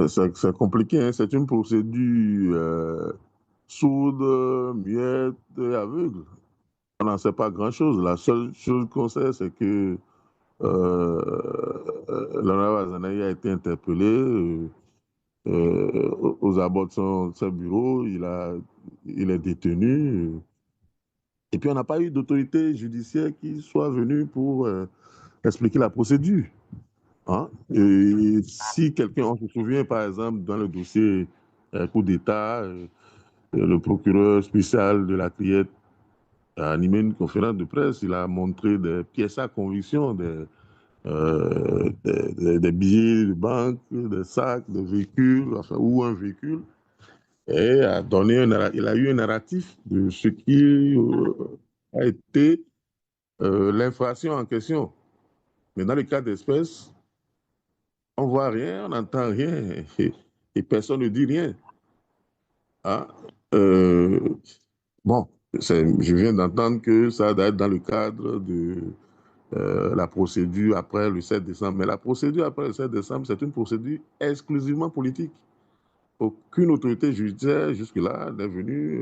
C'est compliqué, hein. C'est une procédure sourde, muette et aveugle. On n'en sait pas grand-chose. La seule chose qu'on sait, c'est que l'honorable Azanaï a été interpellé aux abords de son bureau. Il est détenu. Et puis, on n'a pas eu d'autorité judiciaire qui soit venue pour expliquer la procédure. Hein. Et si quelqu'un, on se souvient par exemple dans le dossier coup d'État, le procureur spécial de la Criette a animé une conférence de presse, il a montré des pièces à conviction, des billets de banque, des sacs, des véhicules, enfin, ou un véhicule, et il a eu un narratif de ce qui a été l'infraction en question. Mais dans le cas d'espèce, on ne voit rien, on n'entend rien, et personne ne dit rien. Hein? Euh, bon, je viens d'entendre que ça doit être dans le cadre de la procédure après le 7 décembre. Mais la procédure après le 7 décembre, c'est une procédure exclusivement politique. Aucune autorité judiciaire jusque-là n'est venue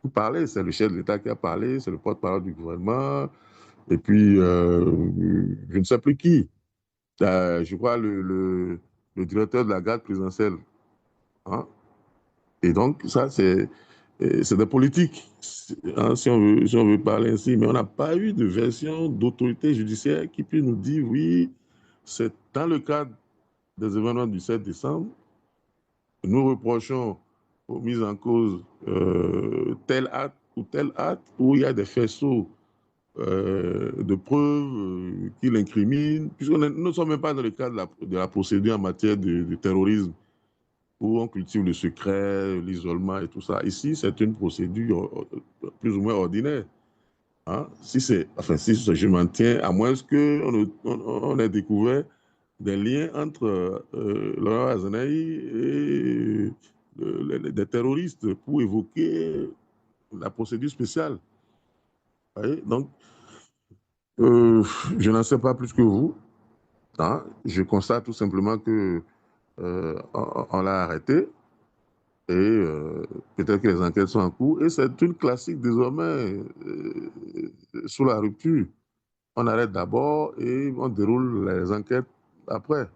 pour parler. C'est le chef de l'État qui a parlé, c'est le porte-parole du gouvernement, et puis je ne sais plus qui. Je crois le directeur de la garde présidentielle. Hein? Et donc, ça, c'est des politiques, hein, si on veut parler ainsi. Mais on n'a pas eu de version d'autorité judiciaire qui puisse nous dire, oui, c'est dans le cadre des événements du 7 décembre, nous reprochons aux mises en cause tel acte, où il y a des faisceaux de preuves qui l'incriminent, puisque nous ne sommes même pas dans le cadre de la procédure en matière de terrorisme, où on cultive le secret, l'isolement et tout ça. Ici, c'est une procédure plus ou moins ordinaire. Hein? Si je m'en tiens, à moins qu'on ait découvert des liens entre Laurent Azanaï et des terroristes pour évoquer la procédure spéciale. Vous voyez. Donc, euh, je n'en sais pas plus que vous. Hein? Je constate tout simplement que on l'a arrêté. Et peut-être que les enquêtes sont en cours. Et c'est une classique désormais sous la rupture. On arrête d'abord et on déroule les enquêtes après.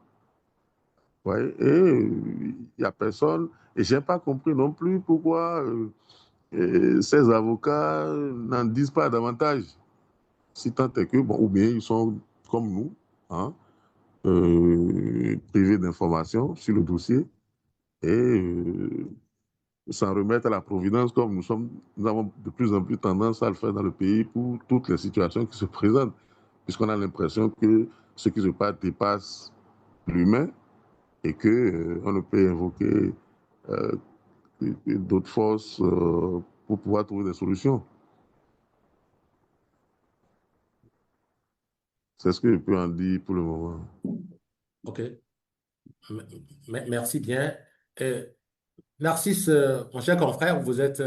Ouais. Et il n'y a personne. Et je n'ai pas compris non plus pourquoi ces avocats n'en disent pas davantage. Si tant est que, bon, ou bien ils sont comme nous, hein, privés d'informations sur le dossier. Et s'en remettre à la providence comme nous avons de plus en plus tendance à le faire dans le pays pour toutes les situations qui se présentent, puisqu'on a l'impression que ce qui se passe dépasse l'humain et que on ne peut invoquer euh, d'autres forces pour pouvoir trouver des solutions. C'est ce que je peux en dire pour le moment. OK. Merci bien. Euh, Narcisse, mon cher confrère, vous êtes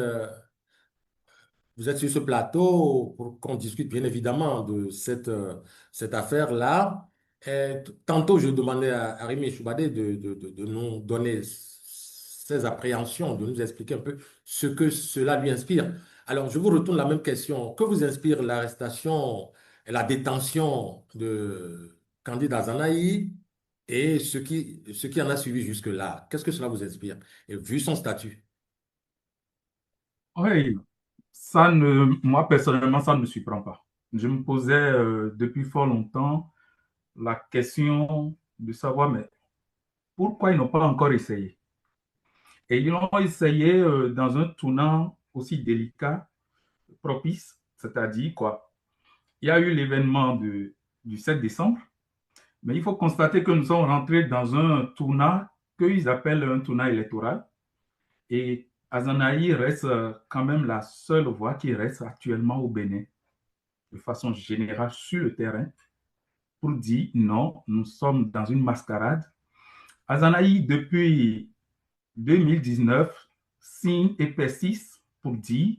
sur ce plateau pour qu'on discute bien évidemment de cette affaire-là. Tantôt, je demandais à Rémi Choubadé de nous donner ses appréhensions, de nous expliquer un peu ce que cela lui inspire. Alors, je vous retourne la même question. Que vous inspire l'arrestation et la détention de Candide Azanaï et ce qui en a suivi jusque-là? Qu'est-ce que cela vous inspire? Et vu son statut. Oui, moi personnellement, ça ne me surprend pas. Je me posais depuis fort longtemps la question de savoir, mais pourquoi ils n'ont pas encore essayé? Et ils l'ont essayé dans un tournant aussi délicat, propice, c'est-à-dire quoi? Il y a eu l'événement du 7 décembre, mais il faut constater que nous sommes rentrés dans un tournant qu'ils appellent un tournant électoral. Et Azanaï reste quand même la seule voix qui reste actuellement au Bénin, de façon générale sur le terrain, pour dire non, nous sommes dans une mascarade. Azanaï, depuis 2019, signe et persiste pour dire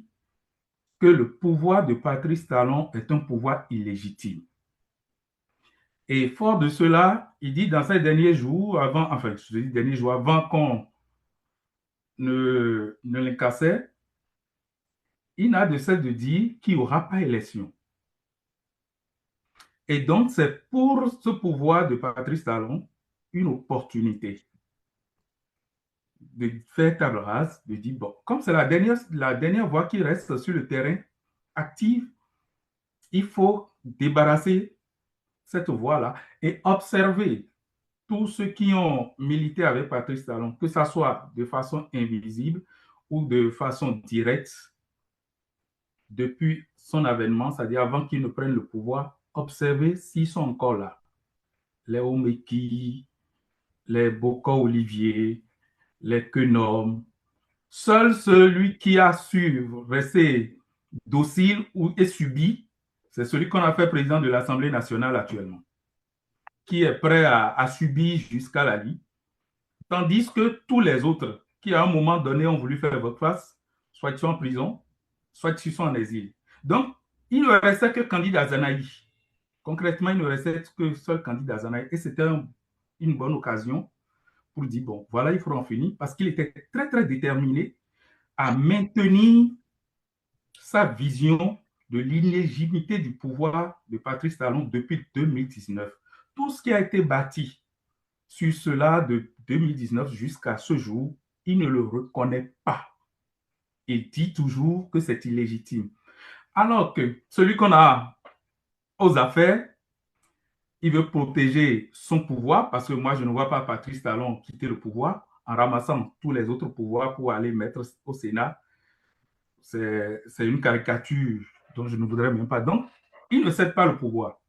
que le pouvoir de Patrice Talon est un pouvoir illégitime. Et fort de cela, il dit dans ces derniers jours, enfin, je dis derniers jours, avant qu'on ne l'incassait, il n'a de cesse de dire qu'il n'y aura pas élection. Et donc, c'est pour ce pouvoir de Patrice Talon une opportunité de faire table rase, de dire, bon, comme c'est la dernière voie qui reste sur le terrain active, il faut débarrasser cette voie-là et observer tous ceux qui ont milité avec Patrice Talon, que ce soit de façon invisible ou de façon directe, depuis son avènement, c'est-à-dire avant qu'ils ne prennent le pouvoir, observer s'ils sont encore là. Les Omeki, les Boko-Olivier, les Kenom. Seul celui qui a su rester docile ou est subi, c'est celui qu'on a fait président de l'Assemblée nationale actuellement, qui est prêt à subir jusqu'à la vie, tandis que tous les autres qui, à un moment donné, ont voulu faire votre face, soit ils sont en prison, soit ils sont en exil. Donc, il ne restait que candidat Zanaï. Concrètement, il ne restait que seul candidat Zanaï. Et c'était une bonne occasion pour dire, bon, voilà, il faut en finir, parce qu'il était très, très déterminé à maintenir sa vision de l'inéligibilité du pouvoir de Patrice Talon depuis 2019. Tout ce qui a été bâti sur cela de 2019 jusqu'à ce jour, il ne le reconnaît pas. Il dit toujours que c'est illégitime. Alors que celui qu'on a aux affaires, il veut protéger son pouvoir, parce que moi, je ne vois pas Patrice Talon quitter le pouvoir en ramassant tous les autres pouvoirs pour aller mettre au Sénat. C'est une caricature dont je ne voudrais même pas. Donc, il ne cède pas le pouvoir.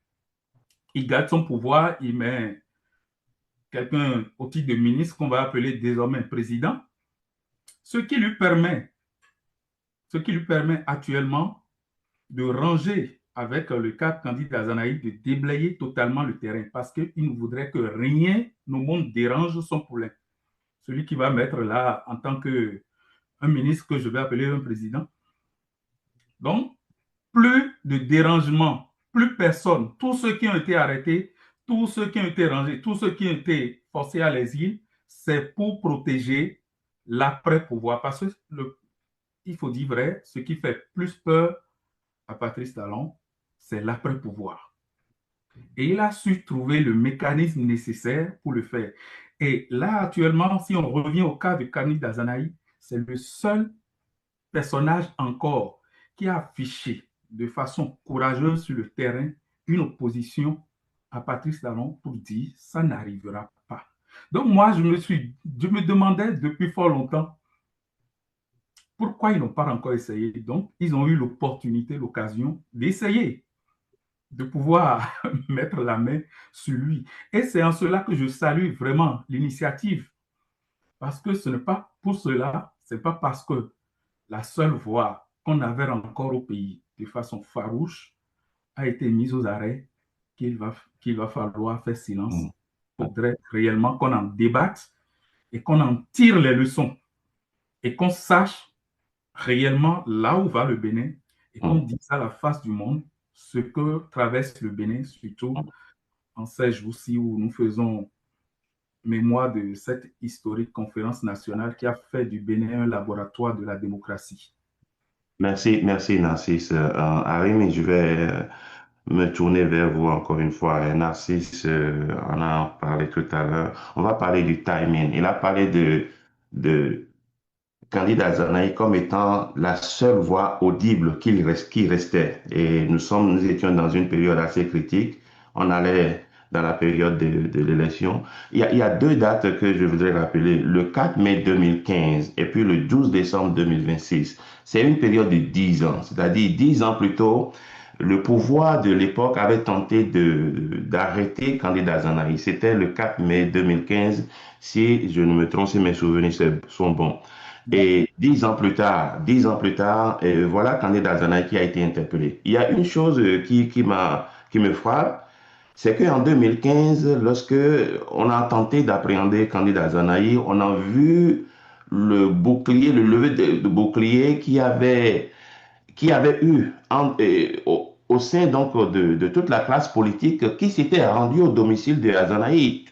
Il garde son pouvoir, il met quelqu'un au titre de ministre qu'on va appeler désormais président, ce qui lui permet actuellement de ranger avec le cadre candidat Zanaï, de déblayer totalement le terrain parce qu'il ne voudrait que rien au monde dérange son poulain. Celui qui va mettre là en tant qu'un ministre que je vais appeler un président. Donc, plus de dérangement, plus personne. Tous ceux qui ont été arrêtés, tous ceux qui ont été rangés, tous ceux qui ont été forcés à l'exil, c'est pour protéger l'après-pouvoir. Parce que, il faut dire vrai, ce qui fait plus peur à Patrice Talon, c'est l'après-pouvoir. Et il a su trouver le mécanisme nécessaire pour le faire. Et là, actuellement, si on revient au cas de Kani Dazanaï, c'est le seul personnage encore qui a affiché de façon courageuse sur le terrain une opposition à Patrice Talon pour dire ça n'arrivera pas. Donc moi, je me demandais depuis fort longtemps pourquoi ils n'ont pas encore essayé. Donc, ils ont eu l'opportunité, l'occasion d'essayer, de pouvoir mettre la main sur lui. Et c'est en cela que je salue vraiment l'initiative. Parce que ce n'est pas pour cela, ce n'est pas parce que la seule voie qu'on avait encore au pays de façon farouche a été mise aux arrêts qu'il va falloir faire silence. Il faudrait réellement qu'on en débatte et qu'on en tire les leçons et qu'on sache réellement là où va le Bénin et qu'on dise à la face du monde ce que traverse le Bénin, surtout en ces jours-ci où nous faisons mémoire de cette historique conférence nationale qui a fait du Bénin un laboratoire de la démocratie. Merci, Narcisse. Arimi, je vais me tourner vers vous encore une fois. Narcisse en a parlé tout à l'heure. On va parler du timing. Il a parlé de candidat Zanaï comme étant la seule voix audible qui restait. Et nous étions dans une période assez critique. On allait dans la période de l'élection. Il y a deux dates que je voudrais rappeler. Le 4 mai 2015 et puis le 12 décembre 2026. C'est une période de 10 ans. C'est-à-dire 10 ans plus tôt, le pouvoir de l'époque avait tenté d'arrêter candidat Zanaï. C'était le 4 mai 2015, si je ne me trompe, si mes souvenirs sont bons. Et 10 ans plus tard, voilà candidat Zanaï qui a été interpellé. Il y a une chose qui me frappe, c'est qu'en 2015, lorsque on a tenté d'appréhender candidat Zanaï, on a vu le lever de bouclier qui avait eu au sein donc de toute la classe politique qui s'était rendue au domicile de Azanaï.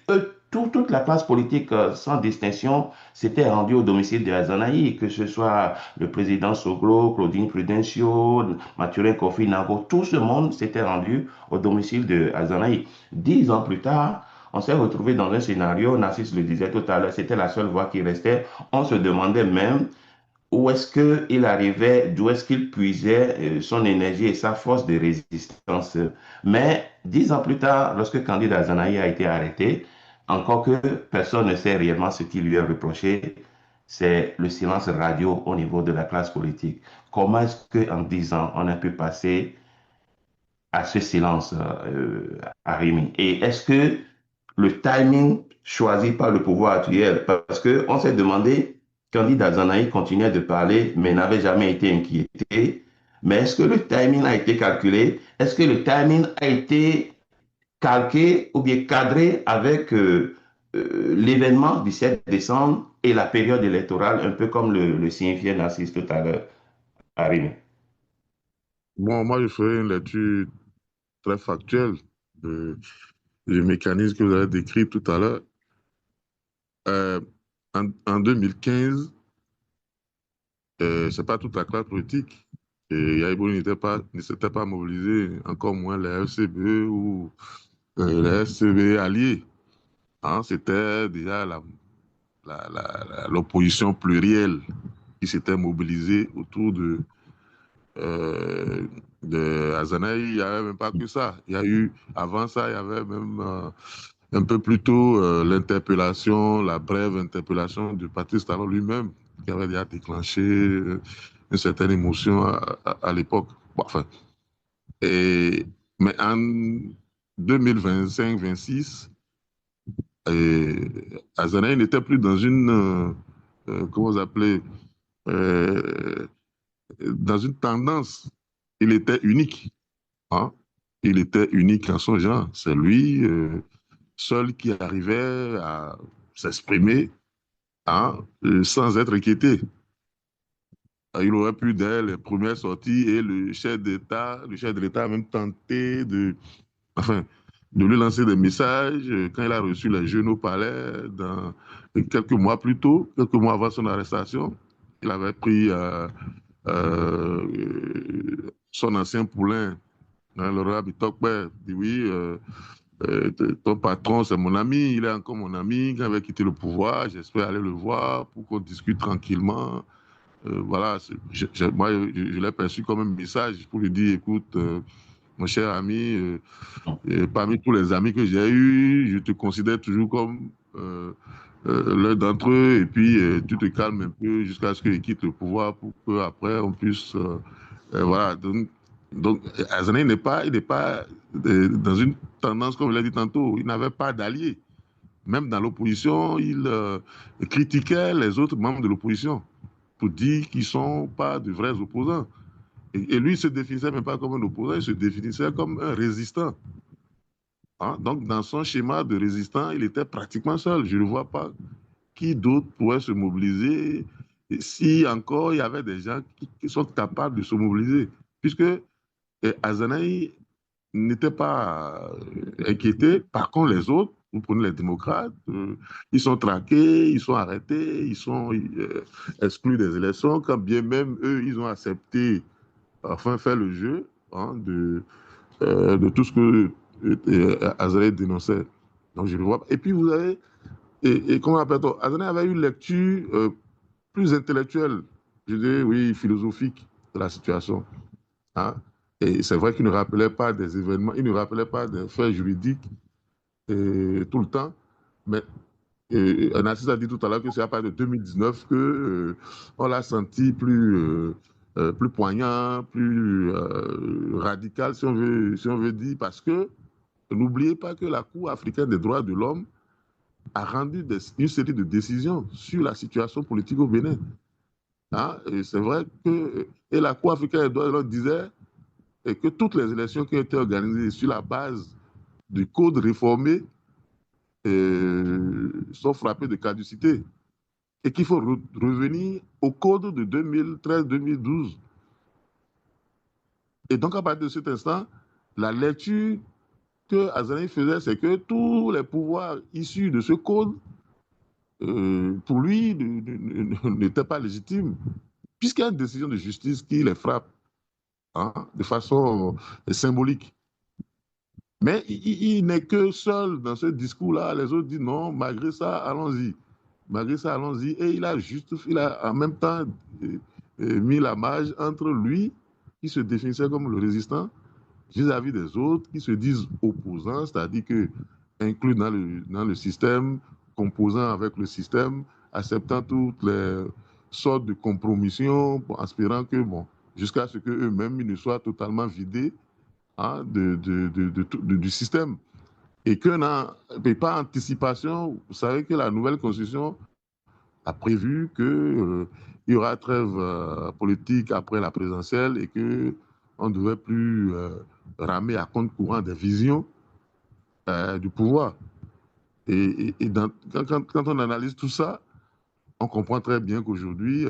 Toute la classe politique, sans distinction, s'était rendue au domicile de Azanaï, que ce soit le président Soglo, Claudine Prudencio, Mathurin Kofi Nago, tout ce monde s'était rendu au domicile de Azanaï. 10 ans plus tard, on s'est retrouvé dans un scénario, Narcisse le disait tout à l'heure, c'était la seule voie qui restait. On se demandait même où est-ce qu'il arrivait, d'où est-ce qu'il puisait son énergie et sa force de résistance. Mais 10 ans plus tard, lorsque Candide Azanaï a été arrêté, encore que personne ne sait réellement ce qui lui est reproché, c'est le silence radio au niveau de la classe politique. Comment est-ce qu'en 10 ans, on a pu passer à ce silence, à Rémi? Et est-ce que le timing choisi par le pouvoir actuel, parce qu'on s'est demandé, Candide Azanaï continuait de parler, mais n'avait jamais été inquiété. Mais est-ce que le timing a été calculé? Est-ce que le timing a été calqué ou bien cadré avec l'événement du 7 décembre et la période électorale, un peu comme le signifiait Narcisse tout à l'heure, Arim? Bon, moi, je ferai une lecture très factuelle de- du mécanisme que vous avez décrit tout à l'heure. Euh, en 2015, c'est pas toute la classe politique. Et Yaïbo ne s'était pas mobilisé, encore moins les FCB ou les FCB alliés. Hein, c'était déjà l'opposition plurielle qui s'était mobilisée autour de Azanaï. Il n'y avait même pas que ça. Il y a eu, avant ça, il y avait même un peu plus tôt l'interpellation, la brève interpellation du Patrice Talon lui-même, qui avait déjà déclenché une certaine émotion à l'époque. Bon, enfin, mais en 2025-26, Azanaï n'était plus dans une, comment vous appelez, euh, dans une tendance. Il était unique. Hein. Il était unique en son genre. C'est lui seul qui arrivait à s'exprimer, hein, sans être inquiété. Il aurait pu, dès les premières sorties, et le chef de l'État a même tenté enfin, de lui lancer des messages quand il a reçu les jeunes au palais quelques mois plus tôt, quelques mois avant son arrestation. Il avait pris son ancien poulain, hein, le roi Bitokbe, dit oui, ton patron, c'est mon ami, il est encore mon ami. Quand il va quitter le pouvoir, j'espère aller le voir pour qu'on discute tranquillement. Voilà, moi, je l'ai perçu comme un message pour lui dire, écoute, mon cher ami, parmi tous les amis que j'ai eus, je te considère toujours comme l'un d'entre eux, et puis tu te calmes un peu jusqu'à ce qu'il quitte le pouvoir pour qu'après on puisse... voilà, donc Azanaï il n'est pas dans une tendance, comme je l'ai dit tantôt, il n'avait pas d'alliés. Même dans l'opposition, il critiquait les autres membres de l'opposition pour dire qu'ils ne sont pas de vrais opposants. Et lui, il ne se définissait même pas comme un opposant, il se définissait comme un résistant. Hein? Donc, dans son schéma de résistant, il était pratiquement seul. Je ne vois pas qui d'autre pourrait se mobiliser si encore il y avait des gens qui sont capables de se mobiliser. Puisque Azanaï n'était pas inquiété. Par contre, les autres, vous prenez les démocrates, ils sont traqués, ils sont arrêtés, ils sont exclus des élections, quand bien même eux, ils ont accepté, enfin, faire le jeu, hein, de tout ce que Azanaï dénonçait. Donc, je le vois. Et puis, vous avez, et comment appelle-t-on, Azanaï avait une lecture plus intellectuelle, je dirais, oui, philosophique de la situation. Hein. Et c'est vrai qu'il ne rappelait pas des événements, il ne rappelait pas des faits juridiques tout le temps, mais Narcisse a dit tout à l'heure que c'est à partir de 2019 que on l'a senti plus poignant, plus radical, si on veut dire, parce que n'oubliez pas que la Cour africaine des droits de l'homme a rendu une série de décisions sur la situation politique au Bénin. Hein. Et c'est vrai que et la Cour africaine des droits de l'homme disait et que toutes les élections qui ont été organisées sur la base du code réformé sont frappées de caducité et qu'il faut revenir au code de 2013-2012. Et donc, à partir de cet instant, la lecture que Azanaï faisait, c'est que tous les pouvoirs issus de ce code, pour lui, n'étaient pas légitimes, puisqu'il y a une décision de justice qui les frappe, hein, de façon symbolique. Mais il n'est que seul dans ce discours-là. Les autres disent non, malgré ça, allons-y. Malgré ça, allons-y. Et il a en même temps mis la marge entre lui, qui se définissait comme le résistant, vis-à-vis des autres qui se disent opposants, c'est-à-dire que inclus dans le système, composant avec le système, acceptant toutes les sortes de compromissions, espérant que, bon, jusqu'à ce qu'eux-mêmes ne soient totalement vidés, hein, du système. Et que par anticipation, vous savez que la nouvelle constitution a prévu qu'il y aura trêve politique après la présidentielle et qu'on ne devait plus ramer à compte courant des visions du pouvoir. Et quand on analyse tout ça, on comprend très bien qu'aujourd'hui,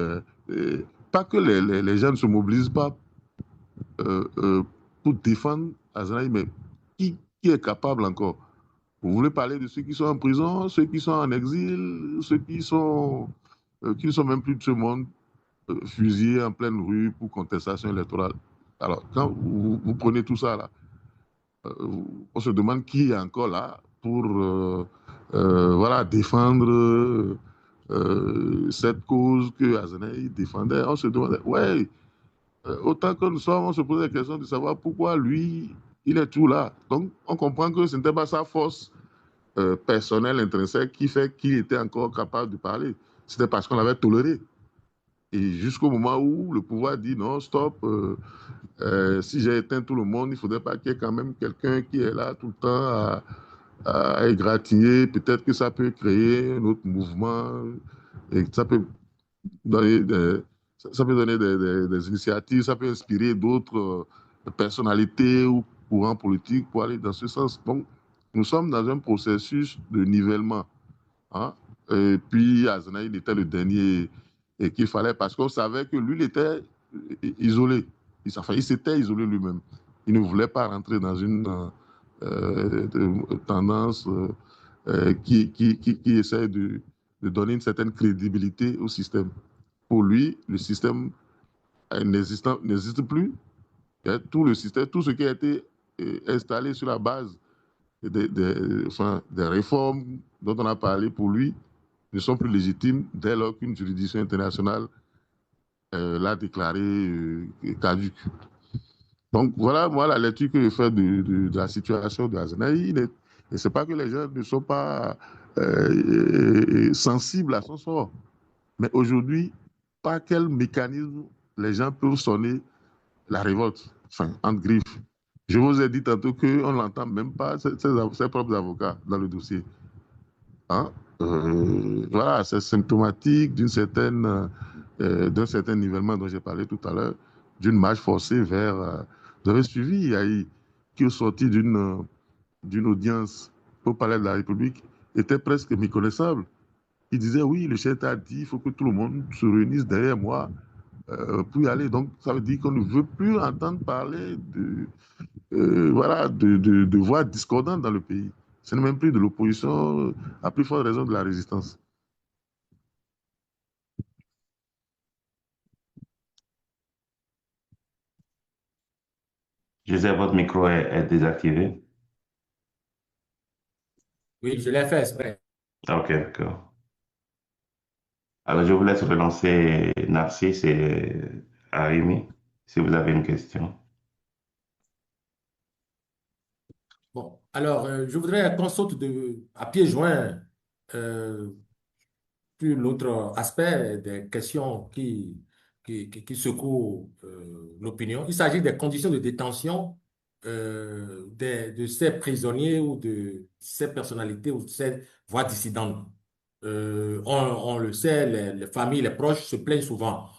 pas que les jeunes ne se mobilisent pas pour défendre Azanaï, mais qui est capable encore? Vous voulez parler de ceux qui sont en prison, ceux qui sont en exil, ceux qui ne sont même plus de ce monde, fusillés en pleine rue pour contestation électorale. Alors, quand vous prenez tout ça là, on se demande qui est encore là pour voilà, défendre cette cause que Azanaï défendait. On se demandait, ouais, autant que nous sommes, on se pose la question de savoir pourquoi lui, il est tout là. Donc, on comprend que ce n'était pas sa force personnelle, intrinsèque, qui fait qu'il était encore capable de parler. C'était parce qu'on l'avait toléré. Et jusqu'au moment où le pouvoir dit non, stop, si j'ai éteint tout le monde, il ne faudrait pas qu'il y ait quand même quelqu'un qui est là tout le temps à égratigner. Peut-être que ça peut créer un autre mouvement et ça peut donner des initiatives, ça peut inspirer d'autres personnalités ou courants politiques pour aller dans ce sens. Donc, nous sommes dans un processus de nivellement. Hein? Et puis, Azanaï, il était le dernier et qu'il fallait, parce qu'on savait que lui, il était isolé. Il s'était isolé lui-même. Il ne voulait pas rentrer dans une tendance qui essaie de donner une certaine crédibilité au système. Pour lui, le système n'existe plus. Tout le système, tout ce qui a été installé sur la base des réformes dont on a parlé pour lui ne sont plus légitimes dès lors qu'une juridiction internationale l'a déclaré caduque. Donc voilà, moi, la lecture que je fais de la situation de Azanaï. Et ce n'est pas que les gens ne sont pas sensibles à son sort. Mais aujourd'hui, par quel mécanisme les gens peuvent sonner la révolte, enfin, entre griffes. Je vous ai dit tantôt qu'on n'entend même pas ses propres avocats dans le dossier. Hein? Voilà, c'est symptomatique d'un certain nivellement dont j'ai parlé tout à l'heure, d'une marche forcée vers... vous avez suivi, il y a eu qui est sorti d'une audience au Palais de la République, était presque méconnaissable. Il disait, oui, le chef a dit, il faut que tout le monde se réunisse derrière moi pour y aller. Donc, ça veut dire qu'on ne veut plus entendre parler voilà, de voix discordantes dans le pays. Ce n'est même plus de l'opposition, à plus forte raison de la résistance. Joseph, votre micro est désactivé. Oui, je l'ai fait exprès. Ah, ok, d'accord. Alors, je vous laisse relancer Narcisse et Arimi, si vous avez une question. Bon, alors, je voudrais qu'on saute à pieds joints euh, sur l'autre aspect des questions qui secouent l'opinion. Il s'agit des conditions de détention de ces prisonniers ou de ces personnalités ou de ces voix dissidentes. On le sait, les familles, les proches se plaignent souvent.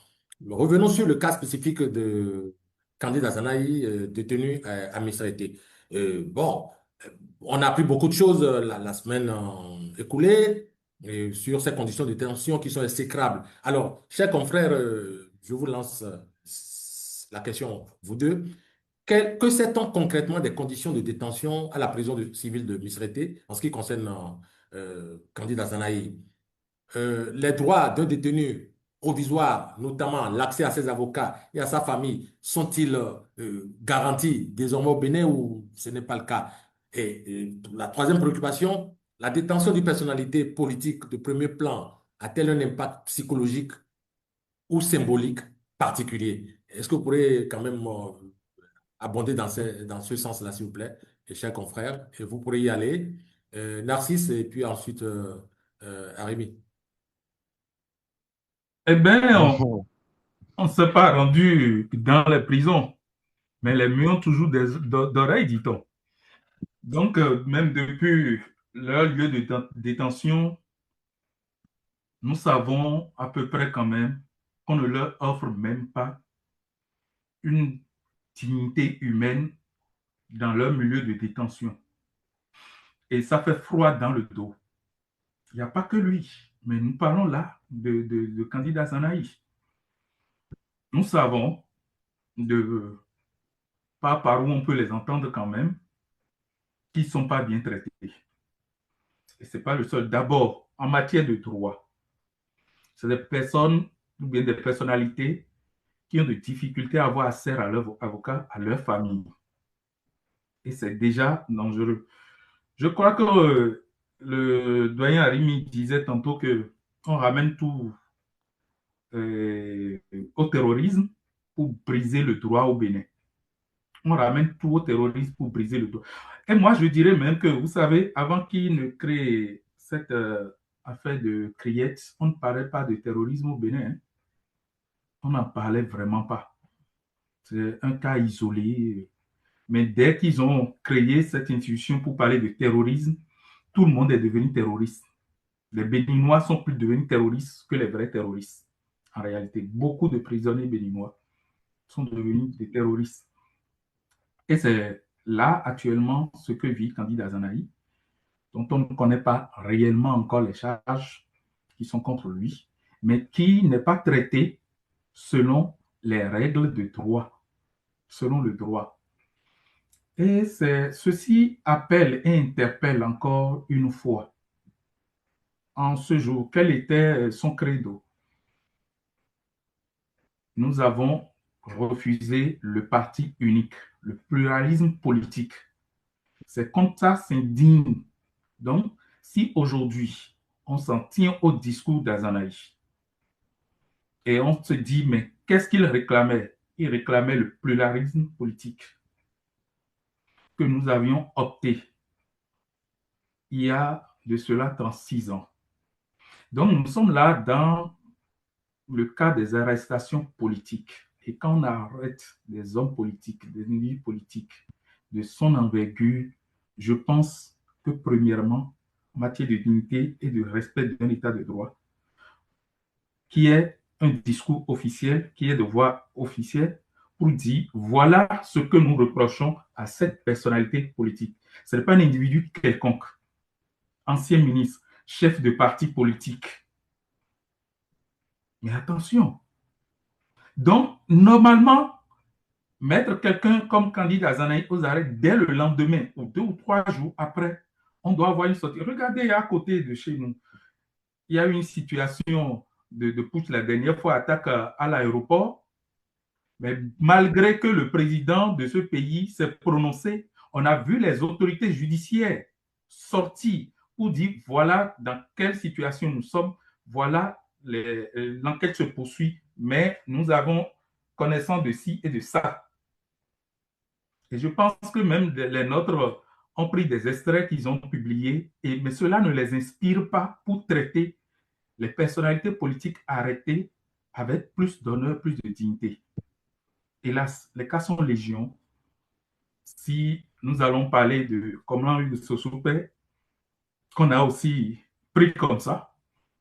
Revenons sur le cas spécifique de Candide Azanaï, détenu à Misrata. Bon, on a appris beaucoup de choses la semaine écoulée sur ces conditions de détention qui sont exécrables. Alors, chers confrères, je vous lance la question, vous deux. Que sait-on concrètement des conditions de détention à la prison civile de Misrete en ce qui concerne candidat Zanaï? Les droits d'un détenu provisoire, notamment l'accès à ses avocats et à sa famille, sont-ils garantis désormais au Bénin ou ce n'est pas le cas? Et la troisième préoccupation, la détention d'une personnalité politique de premier plan a-t-elle un impact psychologique ou symbolique particulier? Est-ce que vous pourrez quand même abonder dans ce sens-là, s'il vous plaît, et chers confrères, et vous pourrez y aller. Narcisse et puis ensuite Arémi. Eh bien, on ne s'est pas rendu dans les prisons, mais les murs ont toujours d'oreilles, dit-on. Donc, même depuis leur lieu de détention, nous savons à peu près quand même qu'on ne leur offre même pas une dignité humaine dans leur milieu de détention. Et ça fait froid dans le dos. Il n'y a pas que lui, mais nous parlons là de candidat Zanaï. Nous savons pas par où on peut les entendre quand même, qui ne sont pas bien traités. Et ce n'est pas le seul. D'abord, en matière de droit, c'est des personnes ou bien des personnalités qui ont des difficultés à avoir accès à leur avocat, à leur famille. Et c'est déjà dangereux. Je crois que le doyen Arimi disait tantôt qu'on ramène tout au terrorisme pour briser le droit au Bénin. On ramène tout au terrorisme pour briser le droit. Et moi, je dirais même que, vous savez, avant qu'il ne crée cette affaire de criette, on ne parlait pas de terrorisme au Bénin. Hein. On n'en parlait vraiment pas. C'est un cas isolé. Mais dès qu'ils ont créé cette institution pour parler de terrorisme, tout le monde est devenu terroriste. Les Béninois sont plus devenus terroristes que les vrais terroristes. En réalité, beaucoup de prisonniers béninois sont devenus des terroristes. Et c'est là, actuellement, ce que vit candidat Zanaï, dont on ne connaît pas réellement encore les charges qui sont contre lui, mais qui n'est pas traité selon les règles de droit, selon le droit. Et ceci appelle et interpelle encore une fois, en ce jour, quel était son credo? Nous avons refusé le parti unique, le pluralisme politique. C'est comme ça s'indigne. Donc, si aujourd'hui, on s'en tient au discours d'Azanaï et on se dit, mais qu'est-ce qu'il réclamait? Il réclamait le pluralisme politique que nous avions opté il y a de cela 36 ans. Donc, nous sommes là dans le cas des arrestations politiques. Et quand on arrête des hommes politiques, des individus politiques de son envergure, je pense que premièrement, en matière de dignité et de respect d'un état de droit, qui est un discours officiel, qui est de voix officielle, pour dire voilà ce que nous reprochons à cette personnalité politique. Ce n'est pas un individu quelconque, ancien ministre, chef de parti politique. Mais attention. Donc, normalement, mettre quelqu'un comme candidat Zanaï aux arrêts dès le lendemain ou 2 ou 3 jours après, on doit avoir une sortie. Regardez à côté de chez nous, il y a eu une situation de putsch la dernière fois, attaque à l'aéroport. Mais malgré que le président de ce pays s'est prononcé, on a vu les autorités judiciaires sortir pour dire voilà dans quelle situation nous sommes, voilà l'enquête se poursuit, mais nous avons connaissance de ci et de ça. Et je pense que même les nôtres ont pris des extraits qu'ils ont publiés, mais cela ne les inspire pas pour traiter les personnalités politiques arrêtées avec plus d'honneur, plus de dignité. Hélas, les cas sont légion. Si nous allons parler de comment de Sossoupé, qu'on a aussi pris comme ça,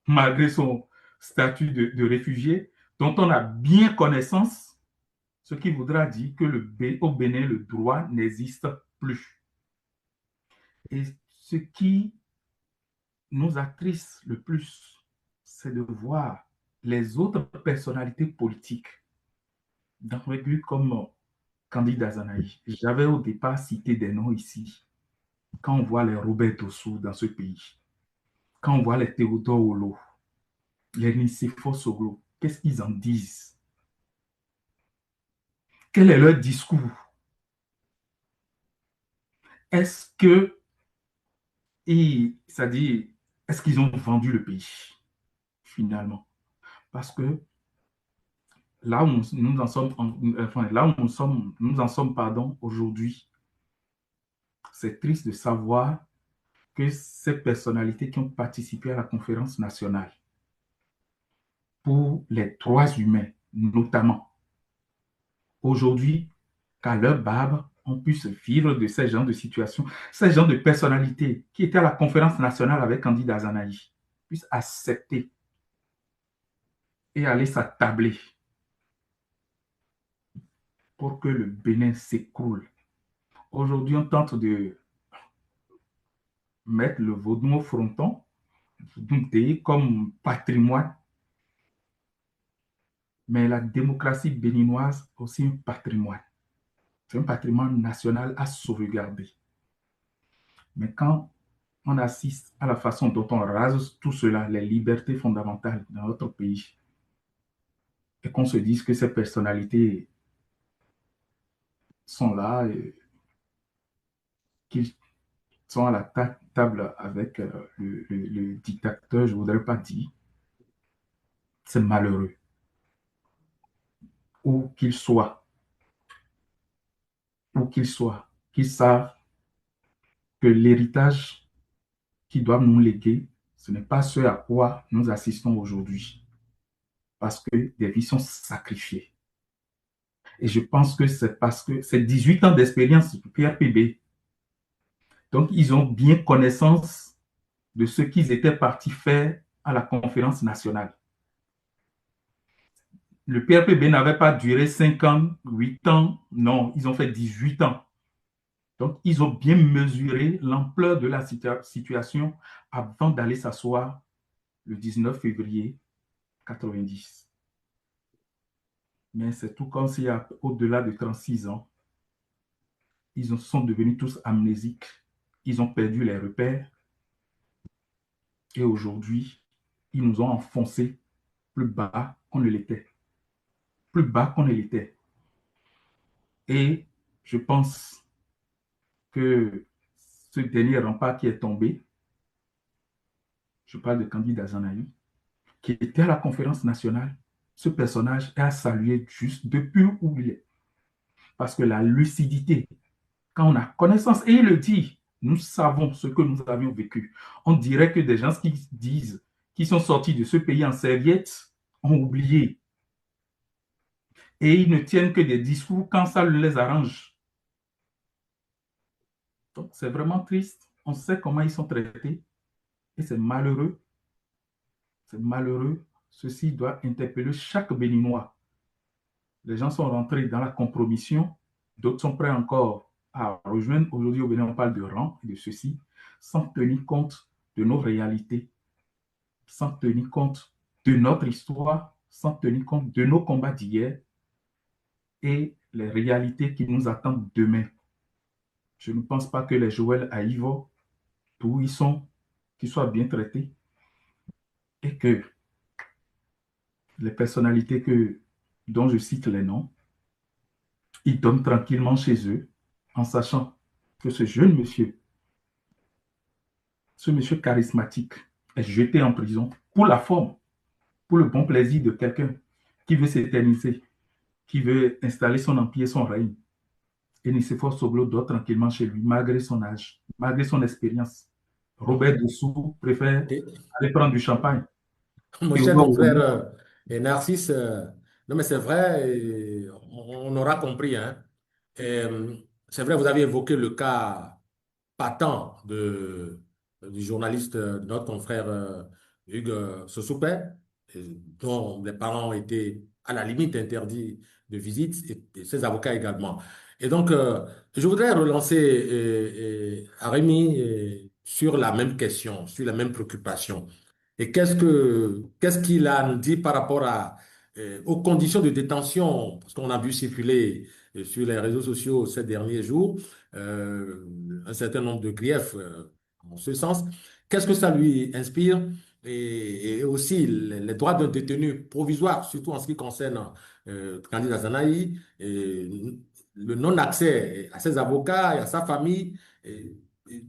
malgré son statut de réfugié, dont on a bien connaissance, ce qui voudra dire que au Bénin, le droit n'existe plus. Et ce qui nous attriste le plus, c'est de voir les autres personnalités politiques d'envergure comme Candidat Zanaï, j'avais au départ cité des noms ici. Quand on voit les Robert Dossou dans ce pays, quand on voit les Théodore Olo, les Nicéphore Soglo, qu'est-ce qu'ils en disent? Quel est leur discours? Est-ce que, c'est-à-dire, est-ce qu'ils ont vendu le pays, finalement? Parce que là où nous en sommes, enfin, là où nous en sommes, pardon, aujourd'hui, c'est triste de savoir que ces personnalités qui ont participé à la conférence nationale pour les droits humains, notamment, aujourd'hui, qu'à leur barbe, on puisse vivre de ces genres de situations, ces genres de personnalités qui étaient à la conférence nationale avec Candidat Azanaï, puissent accepter et aller s'attabler pour que le Bénin s'écroule. Aujourd'hui, on tente de mettre le vaudou au fronton, comme patrimoine, mais la démocratie béninoise aussi un patrimoine. C'est un patrimoine national à sauvegarder. Mais quand on assiste à la façon dont on rase tout cela, les libertés fondamentales dans notre pays, et qu'on se dise que ces personnalités sont là, et qu'ils sont à la table avec le dictateur, je ne voudrais pas dire, c'est malheureux. Où qu'ils soient, qu'ils savent que l'héritage qu'ils doivent nous léguer, ce n'est pas ce à quoi nous assistons aujourd'hui, parce que des vies sont sacrifiées. Et je pense que c'est parce que c'est 18 ans d'expérience du PRPB. Donc, ils ont bien connaissance de ce qu'ils étaient partis faire à la conférence nationale. Le PRPB n'avait pas duré 5 ans, 8 ans, non, ils ont fait 18 ans. Donc, ils ont bien mesuré l'ampleur de la situation avant d'aller s'asseoir le 19 février 90. Mais c'est tout comme s'il y a au-delà de 36 ans, ils sont devenus tous amnésiques, ils ont perdu les repères et aujourd'hui, ils nous ont enfoncés plus bas qu'on ne l'était. Plus bas qu'on ne l'était. Et je pense que ce dernier rempart qui est tombé, je parle de Candidat Azanaï, qui était à la conférence nationale, ce personnage est à saluer juste depuis où il est. Parce que la lucidité, quand on a connaissance, et il le dit, nous savons ce que nous avions vécu. On dirait que des gens qui disent, qui sont sortis de ce pays en serviette, ont oublié. Et ils ne tiennent que des discours quand ça les arrange. Donc, c'est vraiment triste. On sait comment ils sont traités. Et c'est malheureux. C'est malheureux. Ceci doit interpeller chaque Béninois. Les gens sont rentrés dans la compromission. D'autres sont prêts encore à rejoindre. Aujourd'hui, au Bénin, on parle de rang et de ceci, sans tenir compte de nos réalités, sans tenir compte de notre histoire, sans tenir compte de nos combats d'hier et les réalités qui nous attendent demain. Je ne pense pas que les Joël à Ivo, d'où ils sont, qu'ils soient bien traités et que les personnalités dont je cite les noms, ils dorment tranquillement chez eux en sachant que ce jeune monsieur, ce monsieur charismatique, est jeté en prison pour la forme, pour le bon plaisir de quelqu'un qui veut s'éterniser, qui veut installer son empire, son règne. Et Nicéphore Soglo dort tranquillement chez lui, malgré son âge, malgré son expérience. Robert Dossou préfère aller prendre du champagne. Mon cher confrère Narcisse, non mais c'est vrai, on aura compris. Hein. C'est vrai, vous avez évoqué le cas patent du journaliste, de notre confrère Hugues Sessoupé, dont les parents étaient à la limite interdits de visite, et ses avocats également. Et donc, je voudrais relancer Arémi sur la même question, sur la même préoccupation. Et qu'est-ce qu'il a nous dit par rapport aux conditions de détention? Parce qu'on a vu circuler sur les réseaux sociaux ces derniers jours, un certain nombre de griefs en ce sens. Qu'est-ce que ça lui inspire? Et aussi les droits d'un détenu provisoire, surtout en ce qui concerne Candice Azanahi, et le non-accès à ses avocats et à sa famille. Et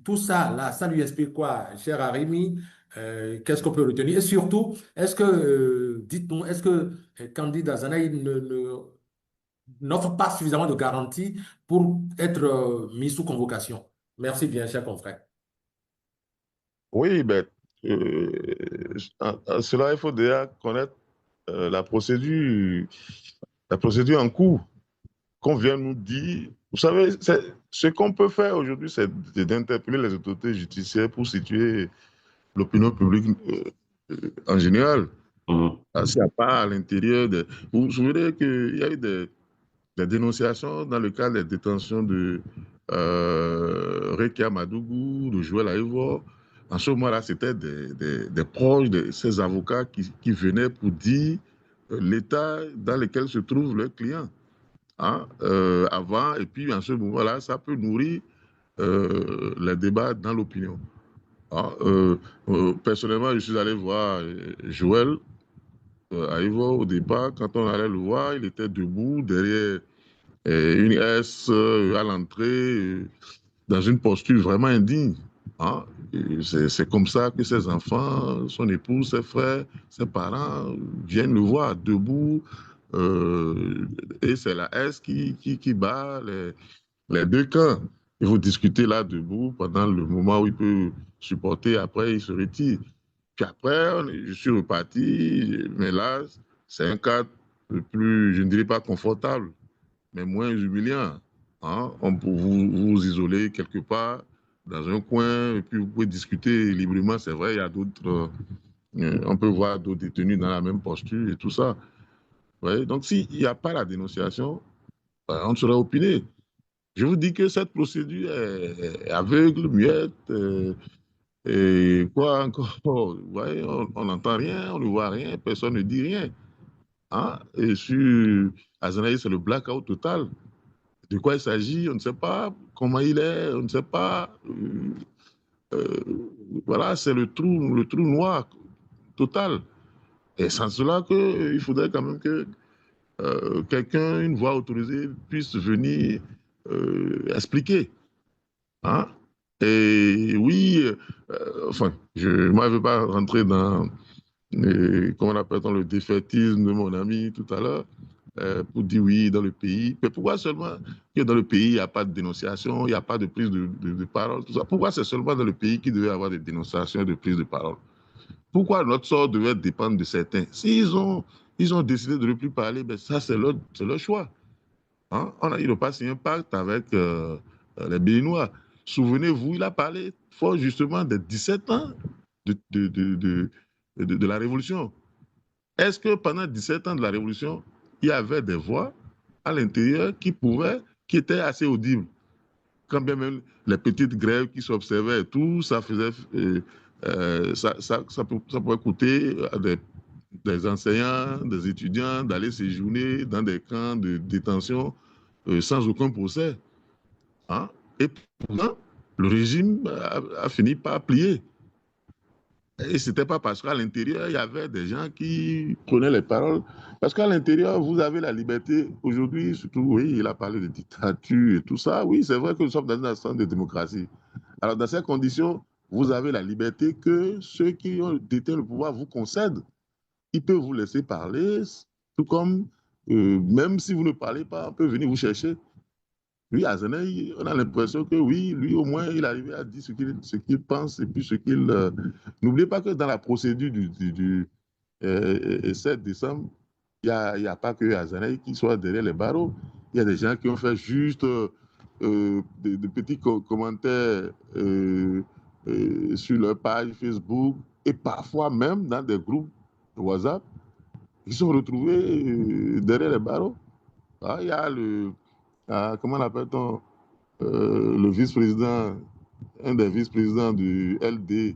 tout ça, là, ça lui explique quoi, cher Arimi? Qu'est-ce qu'on peut retenir? Et surtout, est-ce que, dites-nous, est-ce que Candice Azanahi n'offre pas suffisamment de garanties pour être mis sous convocation? Merci bien, cher confrère. Oui, ben, en cela, il faut déjà connaître la procédure en cours qu'on vient nous dire. Vous savez, ce qu'on peut faire aujourd'hui, c'est d'interpeller les autorités judiciaires pour situer l'opinion publique en général. S'il n'y a pas à l'intérieur de... Vous vous souvenez qu'il y a eu des dénonciations dans le cadre des détentions de Rekia Madougou, de Joël Aïvo. En ce moment-là, c'était des proches de ces avocats qui venaient pour dire l'état dans lequel se trouve leur client. Hein, avant, et puis en ce moment-là, ça peut nourrir les débats dans l'opinion. Hein, personnellement, je suis allé voir Joël Aïvo au départ. Quand on allait le voir, il était debout derrière une S à l'entrée, dans une posture vraiment indigne. Hein. C'est comme ça que ses enfants, son épouse, ses frères, ses parents viennent le voir debout. Et c'est la S qui bat les deux camps. Il faut discuter là debout pendant le moment où il peut supporter. Après, il se retire. Puis après, je suis reparti. Mais là, c'est un cadre plus, je ne dirais pas confortable, mais moins humiliant. Hein? On peut vous isoler quelque part dans un coin et puis vous pouvez discuter librement. C'est vrai, il y a d'autres, on peut voir d'autres détenus dans la même posture et tout ça. Ouais? Donc, s'il n'y a pas la dénonciation, on ne saurait opiner. Je vous dis que cette procédure est aveugle, muette, et quoi encore? Vous voyez, on n'entend rien, on ne voit rien, personne ne dit rien. Hein? Et sur Azanaï, c'est le blackout total. De quoi il s'agit, on ne sait pas. Comment il est, on ne sait pas. Voilà, c'est le trou noir total. Et sans cela, il faudrait quand même que quelqu'un, une voix autorisée, puisse venir expliquer. Hein? Et oui, enfin, moi, je ne veux pas rentrer dans, comment on appelle le défaitisme de mon ami tout à l'heure, pour dire oui, dans le pays. Mais pourquoi seulement que dans le pays, il n'y a pas de dénonciation, il n'y a pas de prise de parole, tout ça? Pourquoi c'est seulement dans le pays qu'il devait y avoir des dénonciations et de prise de parole? Pourquoi notre sort devait dépendre de certains? S'ils ont décidé de ne plus parler, ben ça, c'est leur choix. Hein? Ils n'ont pas signé un pacte avec les Béninois. Souvenez-vous, il a parlé fort justement des 17 ans de la Révolution. Est-ce que pendant 17 ans de la Révolution, il y avait des voix à l'intérieur qui étaient assez audibles? Quand bien même les petites grèves qui s'observaient et tout, ça faisait, ça pouvait coûter à des enseignants, des étudiants d'aller séjourner dans des camps de détention sans aucun procès. Hein? Et pourtant, le régime a fini par plier. Et ce n'était pas parce qu'à l'intérieur, il y avait des gens qui prenaient les paroles. Parce qu'à l'intérieur, vous avez la liberté. Aujourd'hui, surtout, oui, il a parlé de dictature et tout ça. Oui, c'est vrai que nous sommes dans un instant de démocratie. Alors, dans ces conditions, vous avez la liberté que ceux qui ont détenu le pouvoir vous concèdent. Ils peuvent vous laisser parler, tout comme, même si vous ne parlez pas, on peut venir vous chercher. Lui, Azanaï, on a l'impression que oui, lui au moins, il arrivait à dire ce qu'il pense et puis ce qu'il... N'oubliez pas que dans la procédure du 7 décembre, il n'y a pas que Azanaï qui soit derrière les barreaux. Il y a des gens qui ont fait juste de petits commentaires sur leur page Facebook et parfois même dans des groupes de WhatsApp. Ils sont retrouvés derrière les barreaux. Ah, il y a comment appelle-t-on, le vice-président, un des vice-présidents du LD,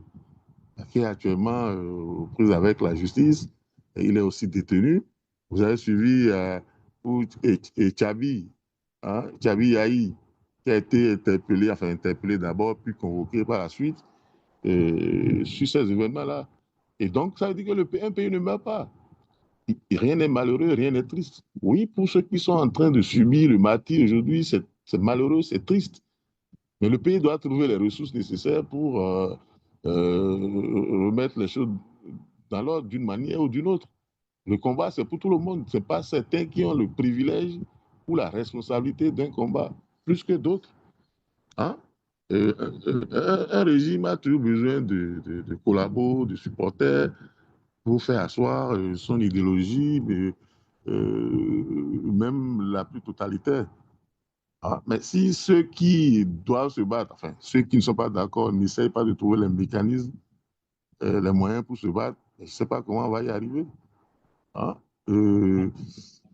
qui est actuellement aux prises avec la justice. Et il est aussi détenu. Vous avez suivi et Tchabi, hein, Djabi Yahi, qui a été interpellé d'abord, puis convoqué par la suite sur ces événements-là. Et donc, ça veut dire que un pays ne meurt pas. Rien n'est malheureux, rien n'est triste. Oui, pour ceux qui sont en train de subir le martyre aujourd'hui, c'est malheureux, c'est triste. Mais le pays doit trouver les ressources nécessaires pour remettre les choses dans l'ordre d'une manière ou d'une autre. Le combat, c'est pour tout le monde. Ce n'est pas certains qui ont le privilège ou la responsabilité d'un combat, plus que d'autres. Hein? Un régime a toujours besoin de collabos, de supporters pour faire asseoir son idéologie, mais, même la plus totalitaire. Ah, mais si ceux qui doivent se battre, enfin, ceux qui ne sont pas d'accord, n'essayent pas de trouver les mécanismes, les moyens pour se battre, je ne sais pas comment on va y arriver. Hein.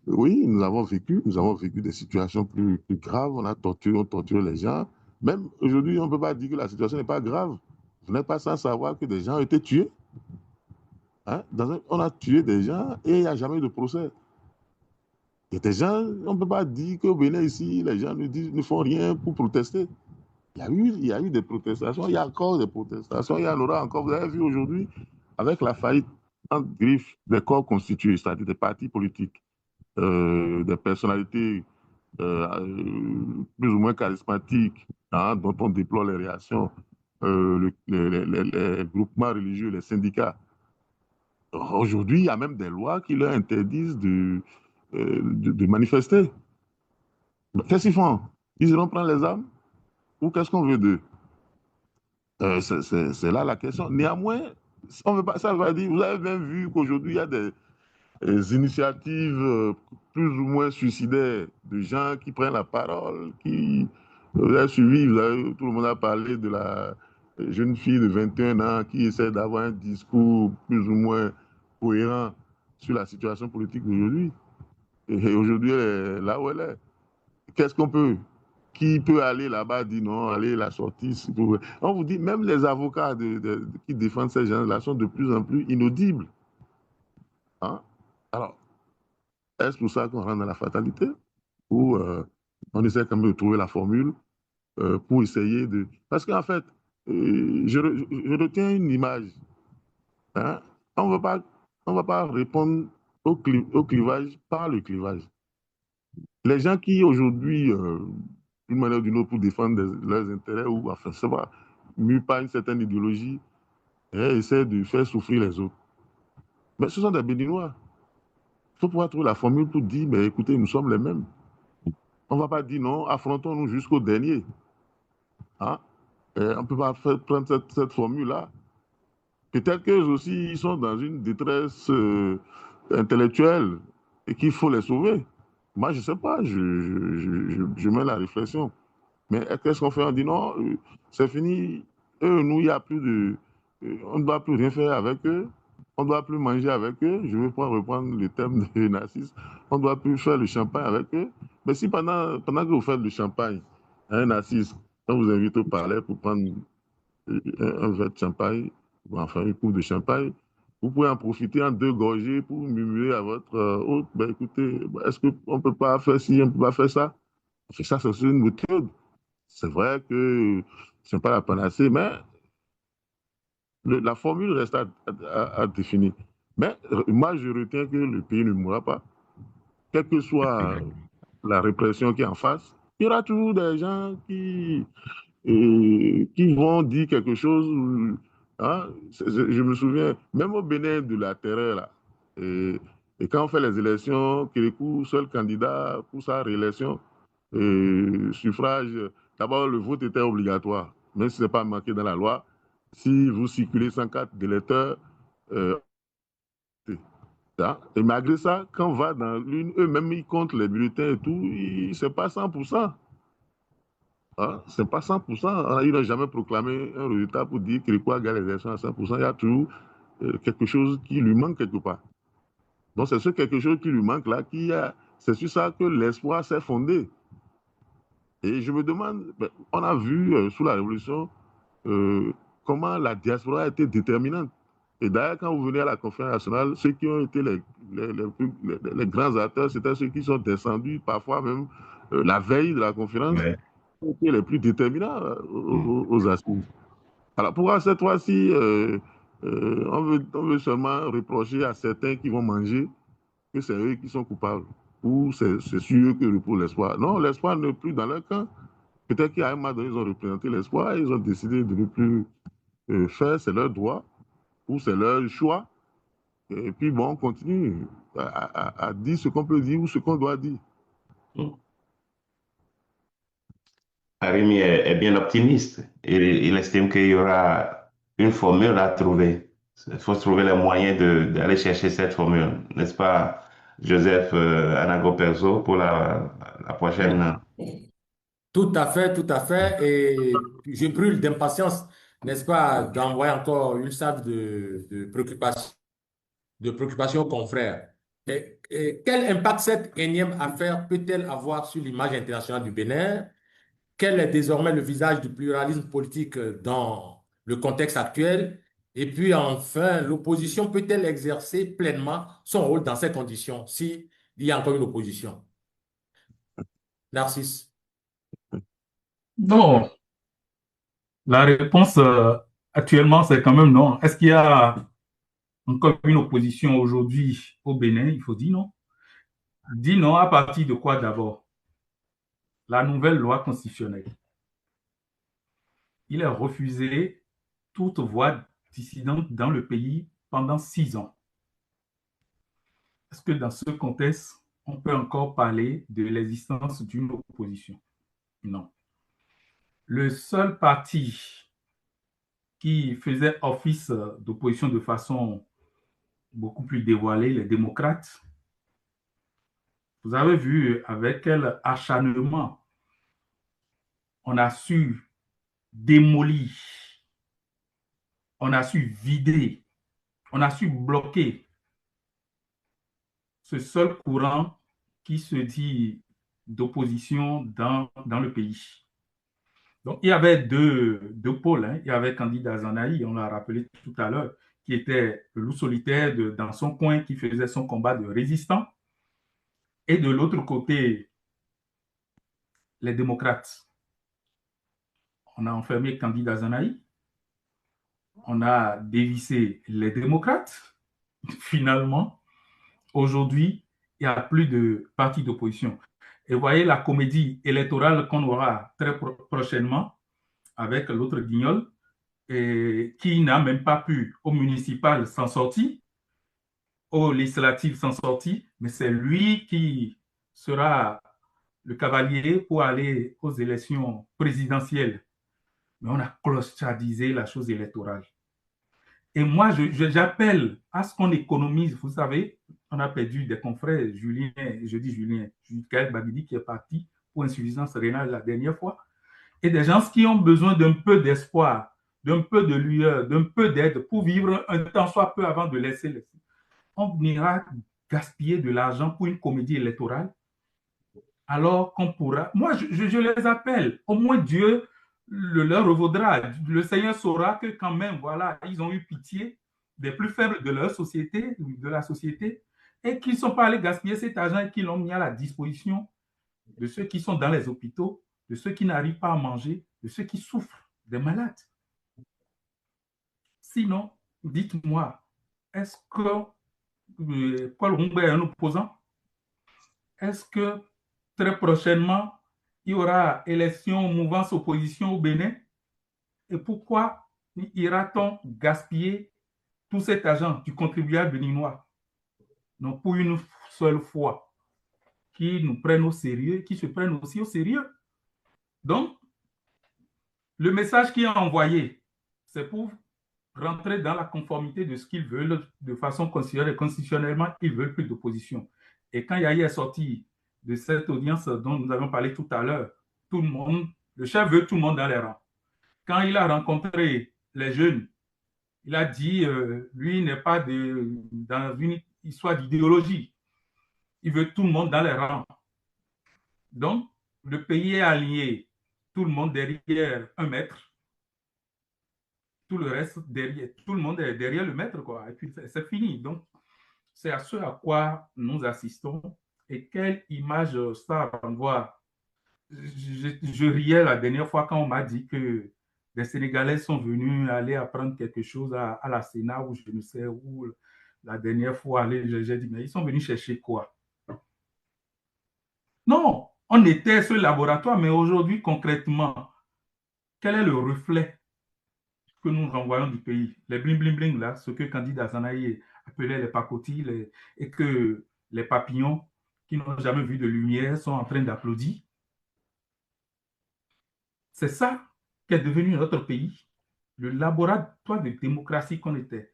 Oui, nous avons vécu des situations plus graves. On torturé les gens. Même aujourd'hui, on ne peut pas dire que la situation n'est pas grave. Vous n'êtes pas sans savoir que des gens ont été tués. Hein. On a tué des gens et il n'y a jamais eu de procès. Il y a des gens, on ne peut pas dire qu'au Bénin ici, les gens ne font rien pour protester. Il y a eu des protestations, il y a encore des protestations, il y en aura encore. Vous avez vu aujourd'hui, avec la faillite en griffe des corps constitués, c'est-à-dire des partis politiques, des personnalités plus ou moins charismatiques, hein, dont on déplore les réactions, les groupements religieux, les syndicats. Aujourd'hui, il y a même des lois qui leur interdisent de manifester. Qu'est-ce qu'ils font? Ils iront prendre les armes? Ou qu'est-ce qu'on veut d'eux? C'est là la question. Néanmoins, on veut pas, ça veut dire, vous avez même vu qu'aujourd'hui, il y a des initiatives plus ou moins suicidaires de gens qui prennent la parole, vous avez suivi, tout le monde a parlé de la jeune fille de 21 ans qui essaie d'avoir un discours plus ou moins cohérent sur la situation politique d'aujourd'hui. Et aujourd'hui, elle est là où elle est. Qu'est-ce qu'on peut? Qui peut aller là-bas dire non, allez la sortie. On vous dit, même les avocats qui défendent ces gens-là sont de plus en plus inaudibles. Hein? Alors, est-ce pour ça qu'on rentre dans la fatalité? Ou on essaie quand même de trouver la formule pour essayer de... Parce qu'en fait, je retiens une image. Hein? On ne va pas répondre au clivage par le clivage. Les gens qui aujourd'hui, d'une manière ou d'une autre, pour défendre leurs intérêts, ou enfin, ça va, mû par une certaine idéologie, essaient de faire souffrir les autres. Mais ce sont des Béninois. Il faut pouvoir trouver la formule pour dire, mais écoutez, nous sommes les mêmes. On ne va pas dire non, affrontons-nous jusqu'au dernier. Hein? On ne peut pas prendre cette formule-là. Peut-être qu'eux aussi, ils sont dans une détresse intellectuelle et qu'il faut les sauver. Moi, je ne sais pas, je mets la réflexion. Mais qu'est-ce qu'on fait? On dit non, c'est fini. Eux, nous, il n'y a plus de... on ne doit plus rien faire avec eux. On ne doit plus manger avec eux. Je vais pas reprendre le thème de Narcisse. On ne doit plus faire le champagne avec eux. Mais si pendant que vous faites le champagne, hein, Narcisse, on vous invite au palais pour prendre un verre de champagne, ou enfin une coupe de champagne, vous pouvez en profiter en 2 gorgées pour murmurer à votre hôte, ben écoutez, est-ce qu'on ne peut pas faire ci, on ne peut pas faire ça? Ça, c'est une méthode. C'est vrai que ce n'est pas la panacée, mais la formule reste à définir. Mais moi, je retiens que le pays ne mourra pas. Quelle que soit la répression qui est en face, il y aura toujours des gens qui vont dire quelque chose. Hein. Je me souviens, même au Bénin de la terreur, là, et quand on fait les élections, Kérékou, seul candidat pour sa réélection, suffrage, d'abord le vote était obligatoire, même si ce n'est pas marqué dans la loi. Si vous circulez sans carte d'électeur, hein. Et malgré ça, quand on va dans l'une, eux-mêmes, ils comptent les bulletins et tout, ce n'est pas 100%. Hein, c'est pas 100%. Ils n'ont jamais proclamé un résultat pour dire que quoi gagne les élections à 100%. Il y a toujours quelque chose qui lui manque quelque part. Donc c'est ce quelque chose qui lui manque là, c'est sur ça que l'espoir s'est fondé. Et je me demande, on a vu sous la Révolution comment la diaspora a été déterminante. Et d'ailleurs, quand vous venez à la conférence nationale, ceux qui ont été les grands acteurs, c'était ceux qui sont descendus parfois même la veille de la conférence, Ouais. ont été les plus déterminants aux assises. Alors pourquoi cette fois-ci, on veut seulement reprocher à certains qui vont manger que c'est eux qui sont coupables, ou c'est sur eux que repose l'espoir. Non, l'espoir n'est plus dans leur camp. Peut-être qu'à un moment donné, ils ont représenté l'espoir et ils ont décidé de ne plus faire, c'est leur droit, ou c'est leur choix. Et puis bon, on continue à dire ce qu'on peut dire ou ce qu'on doit dire. Arimi est bien optimiste. Il estime qu'il y aura une formule à trouver. Il faut trouver les moyens d'aller chercher cette formule, n'est-ce pas, Joseph Anago Perzo, pour la prochaine. Tout à fait, tout à fait. Et je brûle d'impatience, n'est-ce pas, d'envoyer encore une salve de préoccupation aux confrères. Et quel impact cette énième affaire peut-elle avoir sur l'image internationale du Bénin? Quel est désormais le visage du pluralisme politique dans le contexte actuel? Et puis enfin, l'opposition peut-elle exercer pleinement son rôle dans ces conditions, s'il y a encore une opposition? Narcisse. Non, la réponse actuellement, c'est quand même non. Est-ce qu'il y a encore une opposition aujourd'hui au Bénin? Il faut dire non. Dire non à partir de quoi d'abord? La nouvelle loi constitutionnelle. Il a refusé toute voix dissidente dans le pays pendant 6 ans. Est-ce que dans ce contexte, on peut encore parler de l'existence d'une opposition? Non. Le seul parti qui faisait office d'opposition de façon beaucoup plus dévoilée, les démocrates, vous avez vu avec quel acharnement on a su démolir, on a su vider, on a su bloquer ce seul courant qui se dit d'opposition dans le pays. Donc, il y avait deux pôles. Hein. Il y avait Candide Azanaï, on l'a rappelé tout à l'heure, qui était le loup solitaire dans son coin, qui faisait son combat de résistant. Et de l'autre côté, les démocrates. On a enfermé Candide Azanaï, on a dévissé les démocrates. Finalement, aujourd'hui, il n'y a plus de parti d'opposition. Et voyez la comédie électorale qu'on aura très prochainement avec l'autre guignol, qui n'a même pas pu au municipal s'en sortir, au législatif s'en sortir, mais c'est lui qui sera le cavalier pour aller aux élections présidentielles. Mais on a clochardisé la chose électorale. Et moi, j'appelle à ce qu'on économise. Vous savez, on a perdu des confrères, Julien, Kael Babidi qui est parti pour insuffisance rénale la dernière fois, et des gens qui ont besoin d'un peu d'espoir, d'un peu de lueur, d'un peu d'aide pour vivre un temps soit peu avant de laisser. On ira gaspiller de l'argent pour une comédie électorale alors qu'on pourra... Moi, je les appelle. Au moins, Dieu leur revaudra. Le Seigneur saura que quand même, voilà, ils ont eu pitié des plus faibles de leur société, de la société, et qu'ils ne sont pas allés gaspiller cet argent et qu'ils l'ont mis à la disposition de ceux qui sont dans les hôpitaux, de ceux qui n'arrivent pas à manger, de ceux qui souffrent, des malades. Sinon, dites-moi, est-ce que Paul Rumba est un opposant? Est-ce que très prochainement, il y aura élection, mouvance, opposition au Bénin? Et pourquoi ira-t-on gaspiller tout cet argent du contribuable béninois? Donc, pour une seule fois, qui nous prennent au sérieux, qui se prennent aussi au sérieux. Donc, le message qui est envoyé, c'est pour rentrer dans la conformité de ce qu'ils veulent de façon constitutionnelle. Constitutionnellement, ils veulent plus d'opposition. Et quand Yahya est sorti de cette audience dont nous avons parlé tout à l'heure, tout le monde, le chef veut tout le monde dans les rangs. Quand il a rencontré les jeunes, il a dit, lui n'est pas dans une histoire d'idéologie. Il veut tout le monde dans les rangs. Donc, le pays est aligné, tout le monde derrière un maître, tout le reste derrière, tout le monde est derrière le maître, quoi. Et puis, c'est fini. Donc, c'est à ce à quoi nous assistons et quelle image ça renvoie je riais la dernière fois quand on m'a dit que des Sénégalais sont venus aller apprendre quelque chose à la Sénat ou je ne sais où. La dernière fois, j'ai dit, mais ils sont venus chercher quoi? Non, on était ce laboratoire, mais aujourd'hui, concrètement, quel est le reflet que nous renvoyons du pays? Les bling bling bling, là, ce que Candide Azanaï appelait les pacotilles, et que les papillons qui n'ont jamais vu de lumière sont en train d'applaudir. C'est ça qu'est devenu notre pays, le laboratoire de démocratie qu'on était,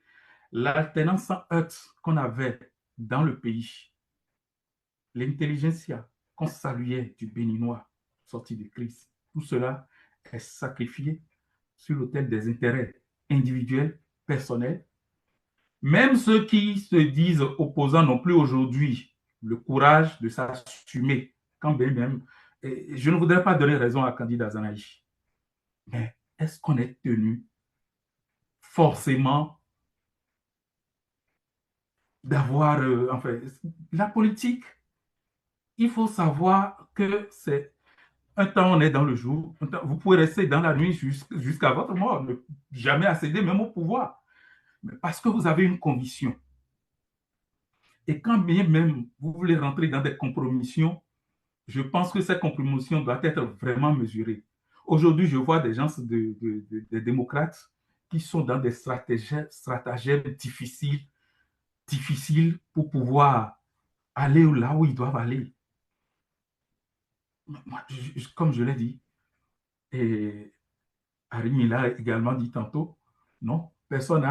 l'alternance sans heurts qu'on avait dans le pays, l'intelligentsia qu'on saluait du Béninois sorti de crise. Tout cela est sacrifié sur l'autel des intérêts individuels, personnels. Même ceux qui se disent opposants n'ont plus aujourd'hui le courage de s'assumer, quand bien même. Et je ne voudrais pas donner raison à Candide Azanaï, mais est-ce qu'on est tenu forcément d'avoir, enfin, la politique, il faut savoir que c'est un temps on est dans le jour, vous pouvez rester dans la nuit jusqu'à votre mort, ne jamais accéder même au pouvoir, mais parce que vous avez une conviction. Et quand bien même vous voulez rentrer dans des compromissions, je pense que ces compromissions doivent être vraiment mesurées. Aujourd'hui, je vois des gens, des démocrates, qui sont dans des stratagèmes difficiles pour pouvoir aller là où ils doivent aller. Moi, comme je l'ai dit, et Harry l'a également dit tantôt, non, personne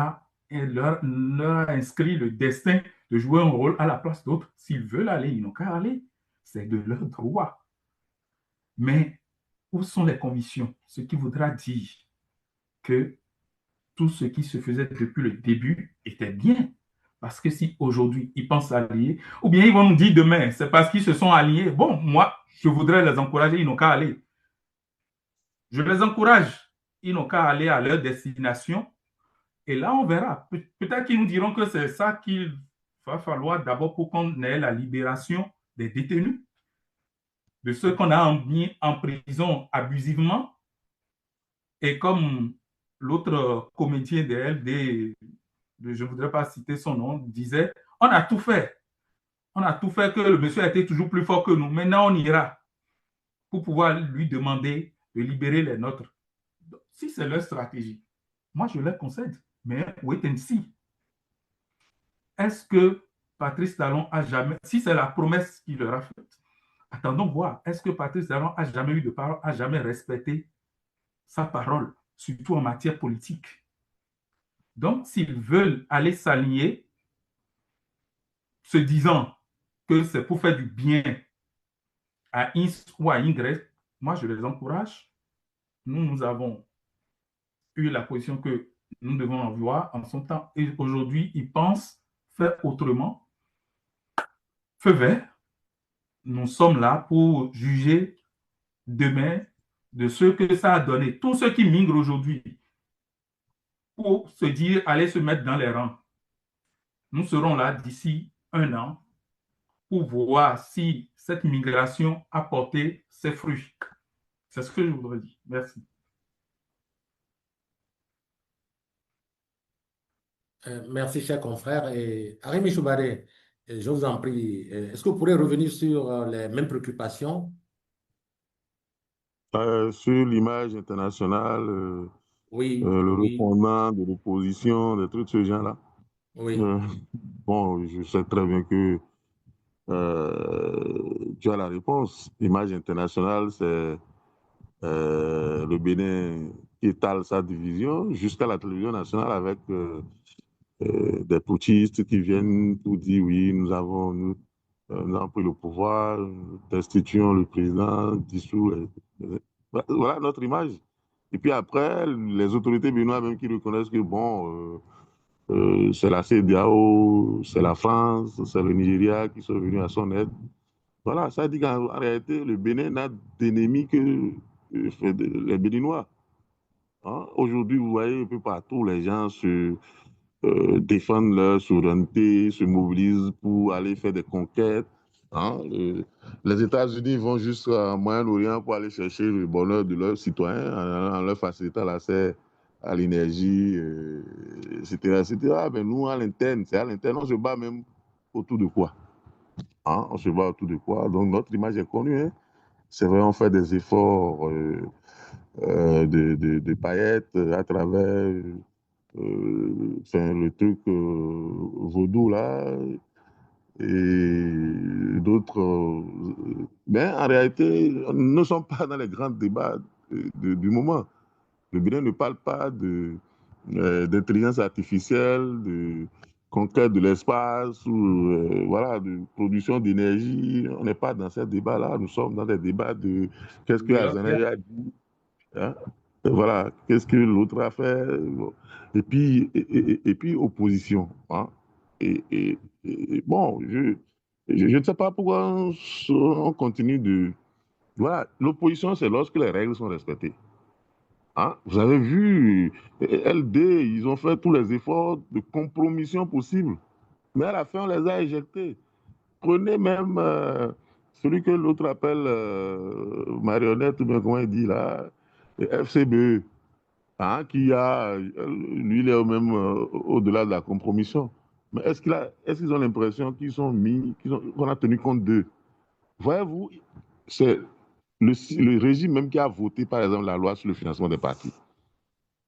leur a inscrit le destin de jouer un rôle à la place d'autres. S'ils veulent aller, ils n'ont qu'à aller. C'est de leur droit. Mais où sont les convictions? Ce qui voudra dire que tout ce qui se faisait depuis le début était bien. Parce que si aujourd'hui ils pensent allier, ou bien ils vont nous dire demain, c'est parce qu'ils se sont alliés. Bon, moi, je voudrais les encourager, ils n'ont qu'à aller. Je les encourage, ils n'ont qu'à aller à leur destination. Et là, on verra. Peut-être qu'ils nous diront que c'est ça qu'il va falloir d'abord pour qu'on ait la libération des détenus, de ceux qu'on a mis en prison abusivement. Et comme l'autre comédien de LD, je ne voudrais pas citer son nom, disait, on a tout fait. On a tout fait que le monsieur a été toujours plus fort que nous. Maintenant, on ira pour pouvoir lui demander de libérer les nôtres. Si c'est leur stratégie, moi, je leur concède. Mais wait and see. Est-ce que Patrice Talon a jamais, si c'est la promesse qu'il leur a faite, attendons voir, est-ce que Patrice Talon a jamais eu de parole, a jamais respecté sa parole, surtout en matière politique? Donc, s'ils veulent aller s'aligner, se disant que c'est pour faire du bien à X ou à Y, moi, je les encourage. Nous avons eu la position que nous devons avoir en son temps. Et aujourd'hui, ils pensent faire autrement. Feu vert, nous sommes là pour juger demain de ce que ça a donné. Tous ceux qui migrent aujourd'hui pour se dire, allez se mettre dans les rangs, nous serons là d'ici un an pour voir si cette migration a porté ses fruits. C'est ce que je voudrais dire. Merci. Merci, cher confrère. Et Arimi Choubadé, je vous en prie, est-ce que vous pourrez revenir sur les mêmes préoccupations? Sur l'image internationale, Oui, le oui, refondement de l'opposition, des trucs de ce genre-là. oui. Euh, bon, je sais très bien que tu as la réponse. L'image internationale, c'est le Bénin qui étale sa division jusqu'à la télévision nationale avec des putschistes qui viennent pour dire oui, nous avons pris le pouvoir, nous destituons le président, dissous. Voilà notre image. Et puis après, les autorités béninoises même qui reconnaissent que bon, c'est la CEDEAO, c'est la France, c'est le Nigeria qui sont venus à son aide. Voilà, ça dit qu'en réalité, le Bénin n'a d'ennemis que les Béninois. Hein? Aujourd'hui, vous voyez un peu partout, les gens défendent leur souveraineté, se mobilisent pour aller faire des conquêtes. Hein, les États-Unis vont jusqu'à Moyen-Orient pour aller chercher le bonheur de leurs citoyens en leur facilitant l'accès à l'énergie, etc., etc. Mais nous, à l'interne, c'est à l'interne, on se bat même autour de quoi? Hein, on se bat autour de quoi? Donc, notre image est connue. Hein. C'est vrai, on fait des efforts de paillettes à travers le truc vaudou, là, et d'autres. Mais en réalité, nous ne sommes pas dans les grands débats du moment. Le Bénin ne parle pas d'intelligence artificielle, de conquête de l'espace, ou voilà, de production d'énergie. On n'est pas dans ces débats-là. Nous sommes dans des débats de qu'est-ce que Azanaï a dit, hein? Voilà, qu'est-ce que l'autre a fait. Bon. Et puis opposition. Hein? Bon, je ne sais pas pourquoi on continue de... Voilà, l'opposition, c'est lorsque les règles sont respectées. Hein? Vous avez vu, LD, ils ont fait tous les efforts de compromission possibles. Mais à la fin, on les a éjectés. Prenez même celui que l'autre appelle marionnette, ou bien comment il dit là, FCBE, hein, lui, il est même au-delà de la compromission. Mais est-ce qu'ils ont l'impression qu'on a tenu compte d'eux? Voyez-vous, c'est le régime même qui a voté, par exemple, la loi sur le financement des partis.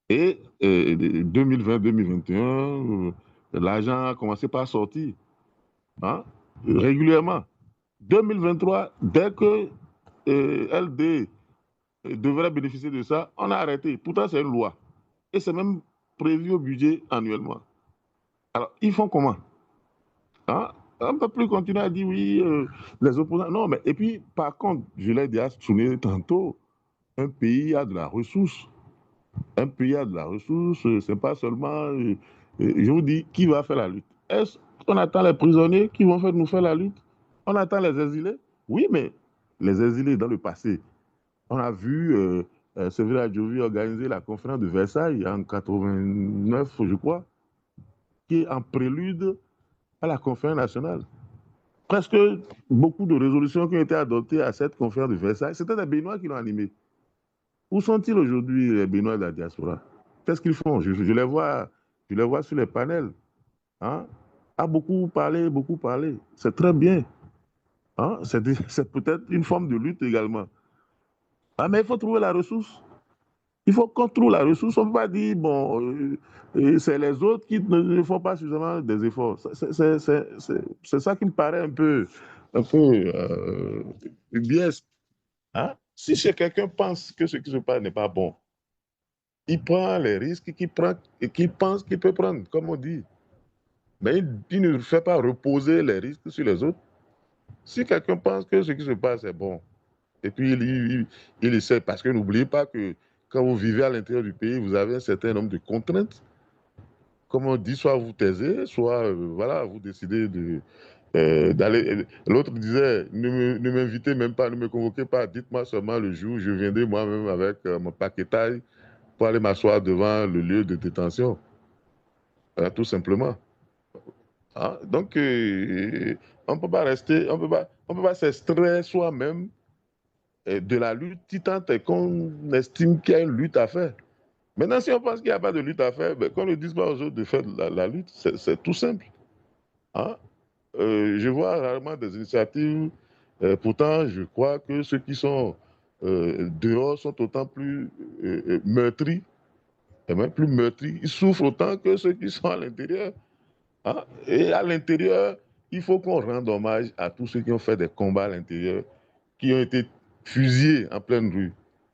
Et 2020-2021, l'argent a commencé par sortir, hein, régulièrement. 2023, dès que LD devrait bénéficier de ça, on a arrêté. Pourtant, c'est une loi. Et c'est même prévu au budget annuellement. Alors, ils font comment? Hein? On ne peut plus continuer à dire oui, les opposants. Non, mais et puis, par contre, je l'ai déjà souligné tantôt, un pays a de la ressource. Un pays a de la ressource, c'est pas seulement. Je vous dis, qui va faire la lutte? Est-ce qu'on attend les prisonniers qui vont nous faire la lutte? On attend les exilés? Oui, mais les exilés dans le passé. On a vu Sévère Adjovi organiser la conférence de Versailles en 89, je crois, qui est en prélude à la conférence nationale. Presque beaucoup de résolutions qui ont été adoptées à cette conférence de Versailles, c'était des Béninois qui l'ont animée. Où sont-ils aujourd'hui, les Béninois de la diaspora? Qu'est-ce qu'ils font? Je les vois sur les panels. Hein? A beaucoup parlé, beaucoup parlé. C'est très bien. Hein? C'est peut-être une forme de lutte également. Ah, mais il faut trouver la ressource. Il faut qu'on trouve la ressource. On ne peut pas dire, bon, c'est les autres qui ne font pas suffisamment des efforts. C'est ça qui me paraît un peu biaise. Hein? Si quelqu'un pense que ce qui se passe n'est pas bon, il prend les risques qu'il pense qu'il peut prendre, comme on dit. Mais il ne fait pas reposer les risques sur les autres. Si quelqu'un pense que ce qui se passe est bon, et puis il essaie, parce que n'oubliez pas que quand vous vivez à l'intérieur du pays, vous avez un certain nombre de contraintes. Comme on dit, soit vous taisez, soit voilà, vous décidez d'aller. L'autre disait, ne m'invitez même pas, ne me convoquez pas, dites-moi seulement le jour, je viendrai moi-même avec mon paquetage pour aller m'asseoir devant le lieu de détention. Voilà, tout simplement. Hein? Donc, on ne peut pas rester, on peut pas s'extraire soi-même de la lutte, si tant est qu'on estime qu'il y a une lutte à faire. Maintenant, si on pense qu'il n'y a pas de lutte à faire, ben, qu'on ne dise pas aux autres de faire la lutte, c'est tout simple. Hein? Je vois rarement des initiatives, pourtant je crois que ceux qui sont dehors sont autant plus meurtris, et même plus meurtris, ils souffrent autant que ceux qui sont à l'intérieur. Hein? Et à l'intérieur, il faut qu'on rende hommage à tous ceux qui ont fait des combats à l'intérieur, qui ont été fusillés en pleine rue,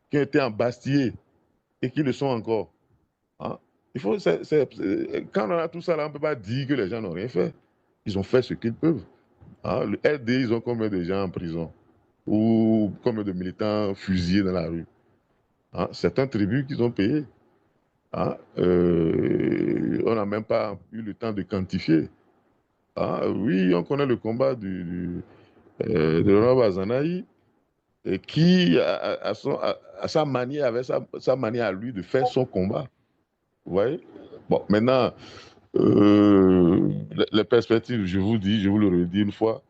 qui ont été embastillés et qui le sont encore. Hein? Quand on a tout ça là, on ne peut pas dire que les gens n'ont rien fait. Ils ont fait ce qu'ils peuvent. Hein? Le LD, ils ont combien de gens en prison? Ou combien de militants fusillés dans la rue? Hein? C'est un tribut qu'ils ont payé. Hein? On n'a même pas eu le temps de quantifier. Ah, oui, on connaît le combat de Laurent Azanaï, qui, à sa manière, avait sa manière à lui de faire son combat. Vous voyez? Bon, maintenant, les perspectives, je vous dis, je vous le redis une fois,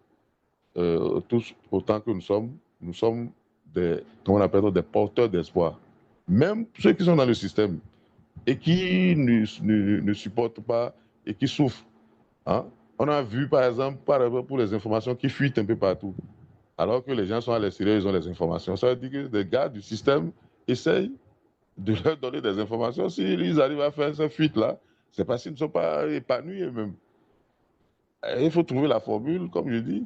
tous autant que nous sommes des, comment on appelle ça, des porteurs d'espoir. Même ceux qui sont dans le système et qui ne supportent pas et qui souffrent. Hein. On a vu, par exemple, pour les informations qui fuitent un peu partout, alors que les gens sont à l'extérieur, ils ont les informations. Ça veut dire que les gars du système essayent de leur donner des informations. S'ils arrivent à faire cette fuite-là, c'est parce qu'ils ne sont pas épanouis eux-mêmes. Et il faut trouver la formule, comme je dis.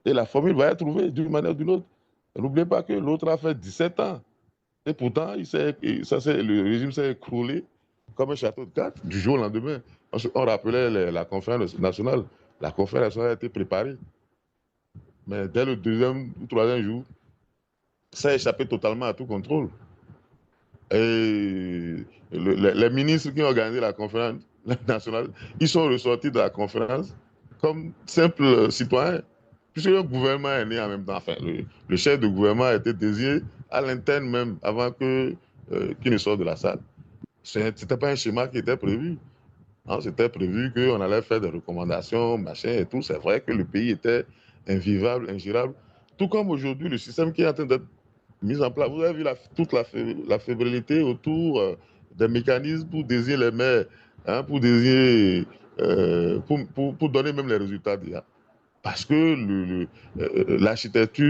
Et la formule va être trouvée d'une manière ou d'une autre. N'oubliez pas que l'autre a fait 17 ans. Et pourtant, le régime s'est écroulé comme un château de cartes du jour au lendemain. On rappelait la conférence nationale. La conférence nationale a été préparée. Mais dès le deuxième ou troisième jour, ça a échappé totalement à tout contrôle. Et les ministres qui ont organisé la conférence nationale, ils sont ressortis de la conférence comme simples citoyens. Puisque le gouvernement est né en même temps. Enfin, le chef de gouvernement a été désigné à l'interne même avant qu'il ne sorte de la salle. Ce n'était pas un schéma qui était prévu. Hein, c'était prévu qu'on allait faire des recommandations, machin et tout. C'est vrai que le pays était invivable, ingérable. Tout comme aujourd'hui, le système qui est en train d'être mis en place. Vous avez vu toute la fébrilité autour des mécanismes pour désigner les maires, hein, pour désigner, pour donner même les résultats déjà. Parce que l'architecture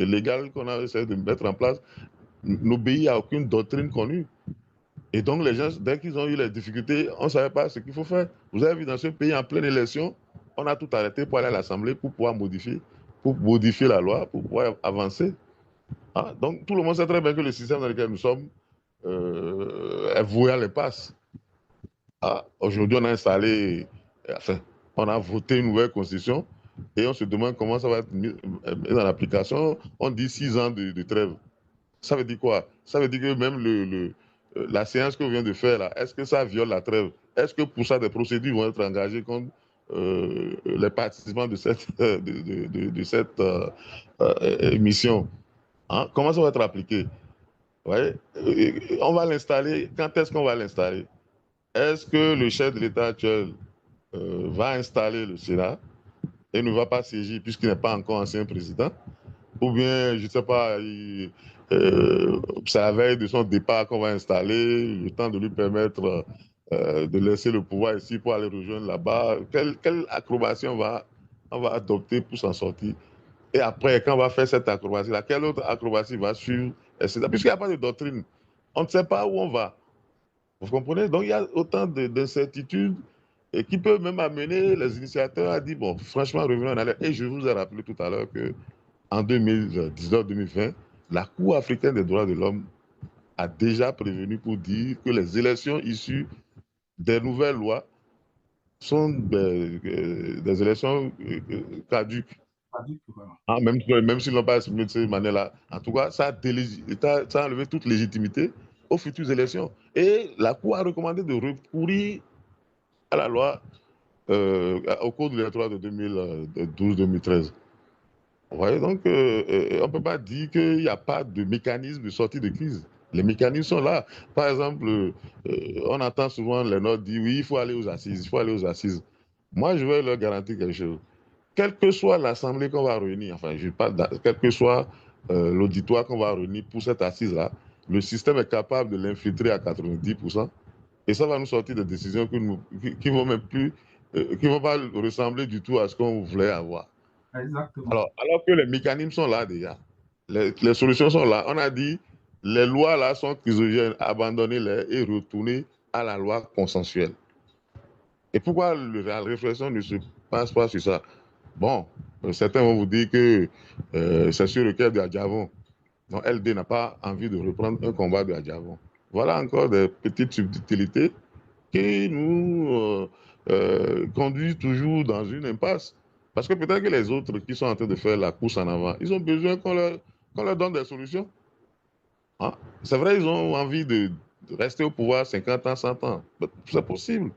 légale qu'on a essayé de mettre en place n'obéit à aucune doctrine connue. Et donc, les gens, dès qu'ils ont eu les difficultés, on ne savait pas ce qu'il faut faire. Vous avez vu dans ce pays, en pleine élection, on a tout arrêté pour aller à l'Assemblée pour pouvoir modifier la loi, pour pouvoir avancer. Ah, donc, tout le monde sait très bien que le système dans lequel nous sommes est voué à l'impasse. Ah, aujourd'hui, on a installé, enfin, on a voté une nouvelle constitution et on se demande comment ça va être mis en application. On dit 6 ans de trêve. Ça veut dire quoi? Ça veut dire que même la séance que vient de faire, là, est-ce que ça viole la trêve? Est-ce que pour ça, des procédures vont être engagées contre les participants de cette, mission? Hein? Comment ça va être appliqué? Ouais. On va l'installer. Quand est-ce qu'on va l'installer? Est-ce que le chef de l'État actuel va installer le Sénat et ne va pas siéger puisqu'il n'est pas encore ancien président? Ou bien, je ne sais pas, c'est la veille de son départ qu'on va installer, le temps de lui permettre de laisser le pouvoir ici pour aller rejoindre là-bas. Quelle acrobatie on va adopter pour s'en sortir? Et après, quand on va faire cette acrobatie-là, quelle autre acrobatie va suivre, etc. Puisqu'il n'y a pas de doctrine, on ne sait pas où on va. Vous comprenez? Donc, il y a autant d'incertitudes et qui peuvent même amener les initiateurs à dire, bon, franchement, revenons en arrière. Et je vous ai rappelé tout à l'heure qu'en 2019-2020, la Cour africaine des droits de l'homme a déjà prévenu pour dire que les élections issues des nouvelles lois sont des élections caduques. Ah, même s'ils n'ont pas exprimé de cette manière-là. En tout cas, ça a enlevé toute légitimité aux futures élections. Et la Cour a recommandé de recourir à la loi au cours de l'électorat de 2012-2013. Vous voyez, donc, on ne peut pas dire qu'il n'y a pas de mécanisme de sortie de crise. Les mécanismes sont là. Par exemple, on entend souvent les Nord dire oui, il faut aller aux assises, il faut aller aux assises. Moi, je vais leur garantir quelque chose. Quelle que soit l'assemblée qu'on va réunir, enfin, je parle, quel que soit l'auditoire qu'on va réunir pour cette assise-là, le système est capable de l'infiltrer à 90%. Et ça va nous sortir des décisions qui vont même plus, qui vont pas ressembler du tout à ce qu'on voulait avoir. Exactement. Alors que les mécanismes sont là déjà. Les solutions sont là. On a dit, les lois là sont chrysogènes, abandonnez-les et retournez à la loi consensuelle. Et pourquoi la réflexion ne se passe pas sur ça? Bon, certains vont vous dire que c'est sur le cœur de Adjavon. Non, LD n'a pas envie de reprendre un combat de Adjavon. Voilà encore des petites subtilités qui nous conduisent toujours dans une impasse. Parce que peut-être que les autres qui sont en train de faire la course en avant, ils ont besoin qu'on leur donne des solutions. Hein? C'est vrai, ils ont envie de rester au pouvoir 50 ans, 100 ans. C'est possible.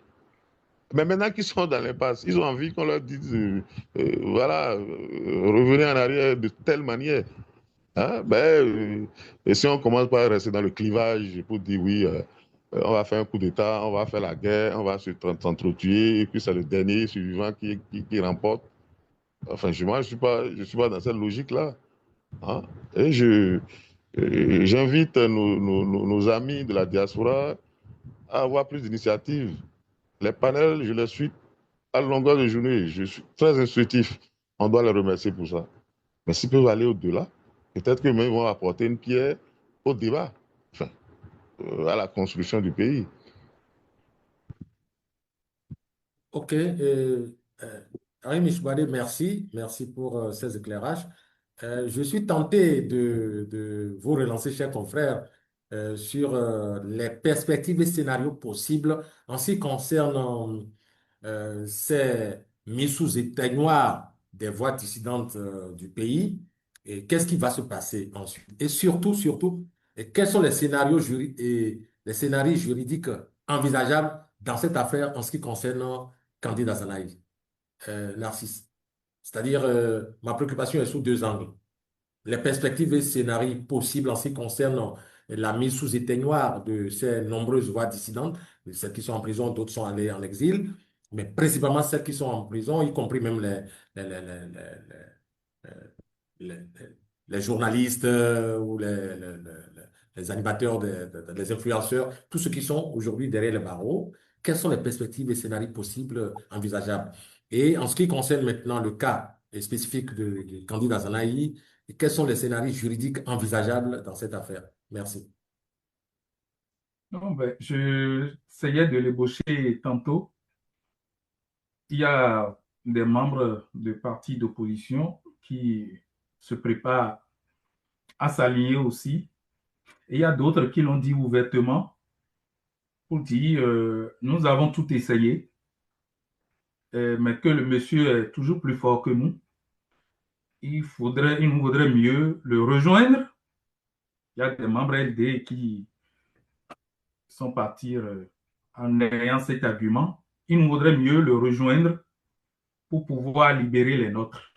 Mais maintenant qu'ils sont dans l'impasse, ils ont envie qu'on leur dise, voilà, revenez en arrière de telle manière. Hein? Et si on commence par rester dans le clivage pour dire oui, on va faire un coup d'État, on va faire la guerre, on va s'entretuer, et puis c'est le dernier survivant qui remporte. Enfin, moi, je suis pas dans cette logique-là. Hein. Et j'invite nos amis de la diaspora à avoir plus d'initiatives. Les panels, je les suis à longueur de journée. Je suis très instructif. On doit les remercier pour ça. Mais s'ils peuvent aller au-delà, peut-être que même ils vont apporter une pierre au débat, enfin, à la construction du pays. Ok, Harim Choubadé, merci. Merci pour ces éclairages. Je suis tenté de vous relancer, chers confrères, sur les perspectives et scénarios possibles en ce qui concerne ces mises sous éteignoir des voies dissidentes du pays. Et qu'est-ce qui va se passer ensuite? Et surtout, et quels sont les scénarios juridiques envisageables dans cette affaire en ce qui concerne Candidat Zanaï, Narcisse? C'est-à-dire, ma préoccupation est sous deux angles: les perspectives et scénarios possibles en ce qui concerne la mise sous éteignoir de ces nombreuses voix dissidentes, celles qui sont en prison, d'autres sont allées en exil, mais principalement celles qui sont en prison, y compris même les, les- les- les- les- les journalistes ou les animateurs, les influenceurs, tous ceux qui sont aujourd'hui derrière les barreaux. Quelles sont les perspectives et scénarios possibles envisageables? Et en ce qui concerne maintenant le cas spécifique de Candidat Zanaï, et quels sont les scénarios juridiques envisageables dans cette affaire? Merci. Non, ben, je essayais de l'ébaucher tantôt. Il y a des membres de partis d'opposition qui se préparent à s'aligner aussi. Et il y a d'autres qui l'ont dit ouvertement pour dire nous avons tout essayé, mais que le monsieur est toujours plus fort que nous. Il nous vaudrait mieux le rejoindre. Il y a des membres LD qui sont partis en ayant cet argument. Il nous vaudrait mieux le rejoindre pour pouvoir libérer les nôtres.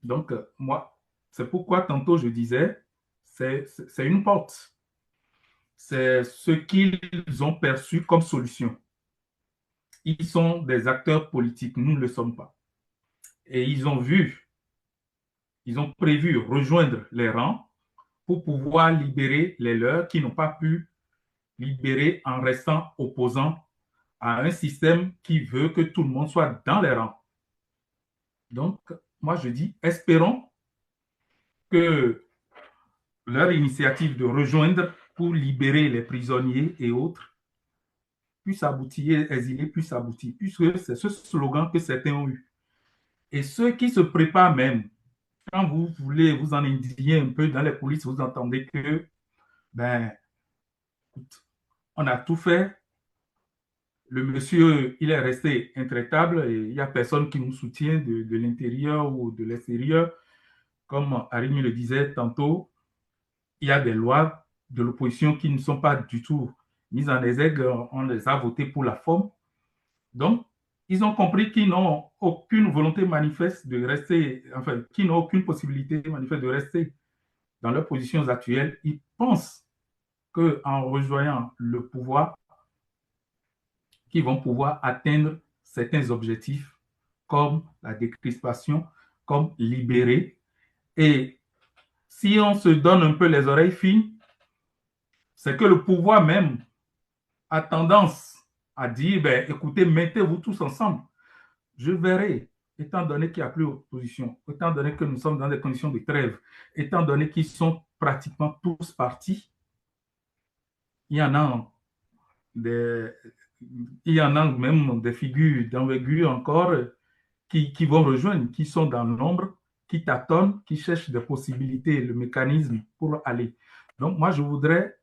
Donc, moi, c'est pourquoi tantôt je disais, c'est une porte. C'est ce qu'ils ont perçu comme solution. Ils sont des acteurs politiques, nous ne le sommes pas. Et ils ont prévu rejoindre les rangs pour pouvoir libérer les leurs qui n'ont pas pu libérer en restant opposants à un système qui veut que tout le monde soit dans les rangs. Donc, moi, je dis, espérons que leur initiative de rejoindre pour libérer les prisonniers et autres puisse aboutir, exilés puisse aboutir, puisque c'est ce slogan que certains ont eu. Et ceux qui se préparent même, quand vous voulez vous en indigner un peu dans les coulisses, vous entendez que, ben, écoute, on a tout fait, le monsieur, il est resté intraitable et il n'y a personne qui nous soutient de l'intérieur ou de l'extérieur. Comme Arimi le disait tantôt, il y a des lois de l'opposition qui ne sont pas du tout mises en exergue. On les a votées pour la forme. Donc, ils ont compris qu'ils n'ont aucune volonté manifeste de rester, enfin, qu'ils n'ont aucune possibilité manifeste de rester dans leurs positions actuelles. Ils pensent qu'en rejoignant le pouvoir, qu'ils vont pouvoir atteindre certains objectifs comme la décrispation, comme libérer. Et si on se donne un peu les oreilles fines, c'est que le pouvoir même a tendance à dire, ben, écoutez, mettez-vous tous ensemble. Je verrai, étant donné qu'il n'y a plus d'opposition, étant donné que nous sommes dans des conditions de trêve, étant donné qu'ils sont pratiquement tous partis, il y en a des, il y en a même des figures d'envergure encore qui vont rejoindre, qui sont dans l'ombre, qui tâtonnent, qui cherchent des possibilités, le mécanisme pour aller. Donc, moi, je voudrais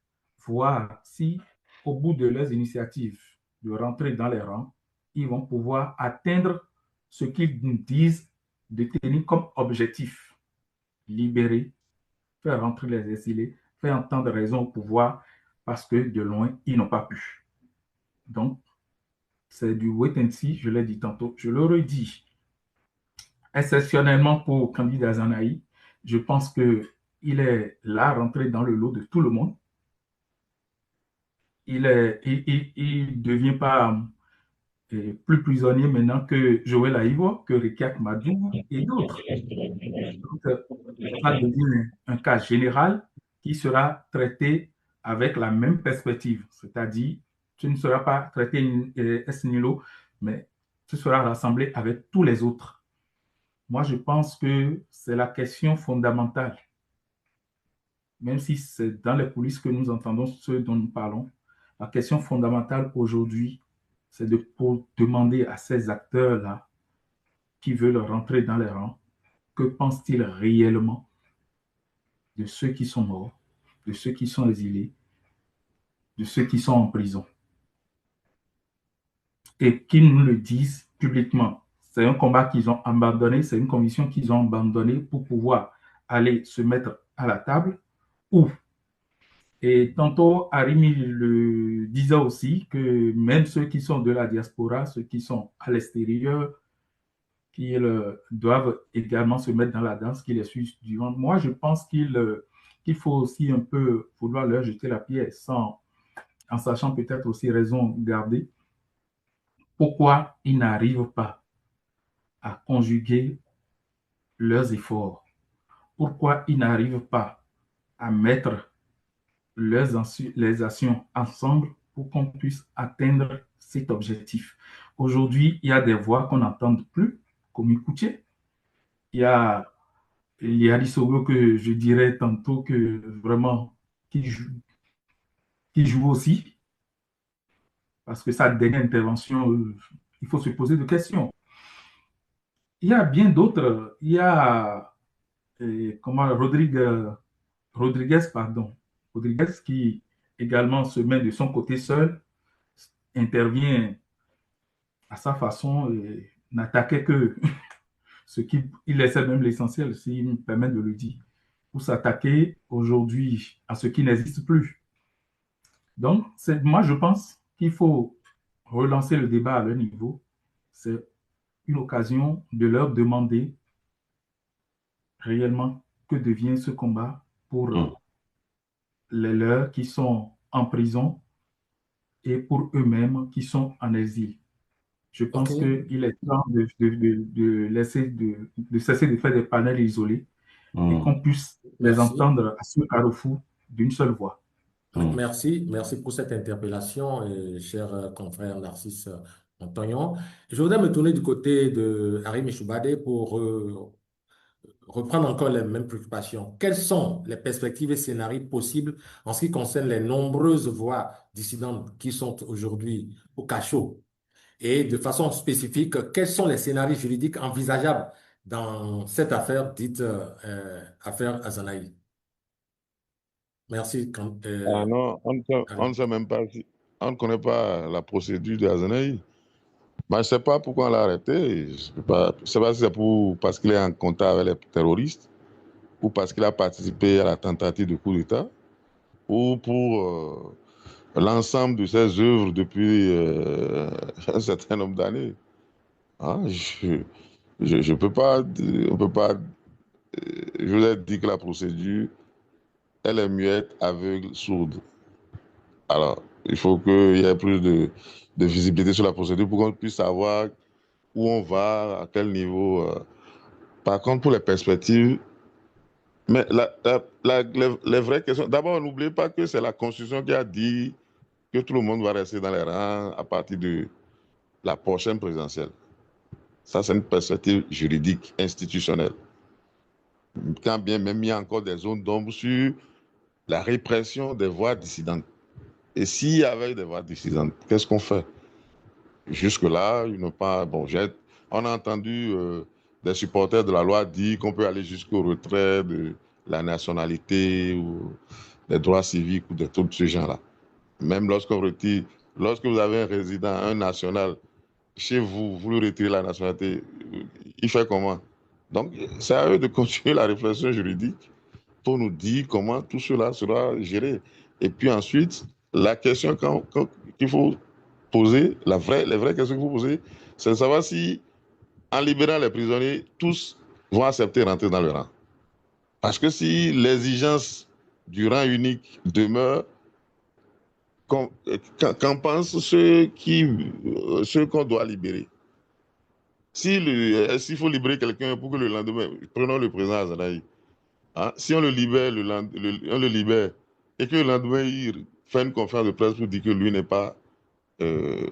voir si, au bout de leurs initiatives de rentrer dans les rangs, ils vont pouvoir atteindre ce qu'ils nous disent de tenir comme objectif: libérer, faire rentrer les exilés, faire entendre raison au pouvoir, parce que de loin, ils n'ont pas pu. Donc, c'est du wait and see, je l'ai dit tantôt, je le redis. Exceptionnellement pour Candidat Zanaï, je pense qu'il est là rentré dans le lot de tout le monde. Il ne devient pas plus prisonniers maintenant que Joël Aïwo, que Rikiak Madou et d'autres. Donc, ça devient un cas général qui sera traité avec la même perspective, c'est-à-dire tu ne seras pas traité ex nihilo, mais tu seras rassemblé avec tous les autres. Moi, je pense que c'est la question fondamentale. Même si c'est dans les coulisses que nous entendons ce dont nous parlons, la question fondamentale aujourd'hui, c'est de demander à ces acteurs-là qui veulent rentrer dans les rangs, que pensent-ils réellement de ceux qui sont morts, de ceux qui sont exilés, de ceux qui sont en prison. Et qu'ils nous le disent publiquement. C'est un combat qu'ils ont abandonné, c'est une commission qu'ils ont abandonnée pour pouvoir aller se mettre à la table. Et tantôt, Arimi le disait aussi que même ceux qui sont de la diaspora, ceux qui sont à l'extérieur, qui doivent également se mettre dans la danse, qui les suivent durant. Moi, je pense qu'il faut aussi un peu vouloir leur jeter la pierre en sachant peut-être aussi raison garder. Pourquoi ils n'arrivent pas à conjuguer leurs efforts? Pourquoi ils n'arrivent pas à mettre les actions ensemble pour qu'on puisse atteindre cet objectif? Aujourd'hui, il y a des voix qu'on n'entend plus, comme Ikoutié. Il y a Lisogo que je dirais tantôt que vraiment qui joue aussi, parce que sa dernière intervention, il faut se poser des questions. Il y a bien d'autres. Il y a Rodriguez qui également se met de son côté seul, intervient à sa façon et n'attaquait que ce qui il laissait même l'essentiel, s'il me permet de le dire, pour s'attaquer aujourd'hui à ce qui n'existe plus. Donc, moi, je pense qu'il faut relancer le débat à leur niveau. C'est une occasion de leur demander réellement que devient ce combat pour les leurs qui sont en prison et pour eux-mêmes qui sont en exil. Je pense qu'il est temps de cesser de faire des panels isolés et qu'on puisse les entendre à ce carrefour d'une seule voix. Merci pour cette interpellation, cher confrère Narcisse Montagnon. Je voudrais me tourner du côté de Arimi Choubadé pour reprendre encore les mêmes préoccupations. Quelles sont les perspectives et scénarios possibles en ce qui concerne les nombreuses voix dissidentes qui sont aujourd'hui au cachot? Et de façon spécifique, quels sont les scénarios juridiques envisageables dans cette affaire dite affaire Azanaï? Merci. Non, on ne sait même pas on ne connaît pas la procédure de Azanaï. Je ne sais pas pourquoi on l'a arrêté. Je ne sais pas si c'est parce qu'il est en contact avec les terroristes ou parce qu'il a participé à la tentative de coup d'État ou pour l'ensemble de ses œuvres depuis un certain nombre d'années. Hein, je peux pas, on peut pas. Je vous ai dit que la procédure, elle est muette, aveugle, sourde. Alors, il faut qu'il y ait plus de visibilité sur la procédure pour qu'on puisse savoir où on va, à quel niveau. Par contre, pour les perspectives, mais les vraies questions. D'abord, n'oubliez pas que c'est la Constitution qui a dit que tout le monde va rester dans les rangs à partir de la prochaine présidentielle. Ça, c'est une perspective juridique, institutionnelle. Quand bien même il y a encore des zones d'ombre sur la répression des voix dissidentes. Et s'il y avait des voix dissidentes, qu'est-ce qu'on fait? Jusque-là, ils n'ont pas. Bon, on a entendu des supporters de la loi dire qu'on peut aller jusqu'au retrait de la nationalité ou des droits civiques ou des trucs de ce genre-là. Même lorsque vous avez un résident, un national, chez vous, vous lui retirez la nationalité, il fait comment? Donc, c'est à eux de continuer la réflexion juridique pour nous dire comment tout cela sera géré. Et puis ensuite, la question qu'il faut poser, les vraies questions qu'il faut poser, c'est de savoir si, en libérant les prisonniers, tous vont accepter de rentrer dans le rang. Parce que si l'exigence du rang unique demeure, qu'en pensent ceux qu'on doit libérer. S'il faut libérer quelqu'un pour que le lendemain, prenons le président Azanaï, hein, si on le libère, on le libère, et que le lendemain, il fait une conférence de presse pour dire que lui n'est pas euh,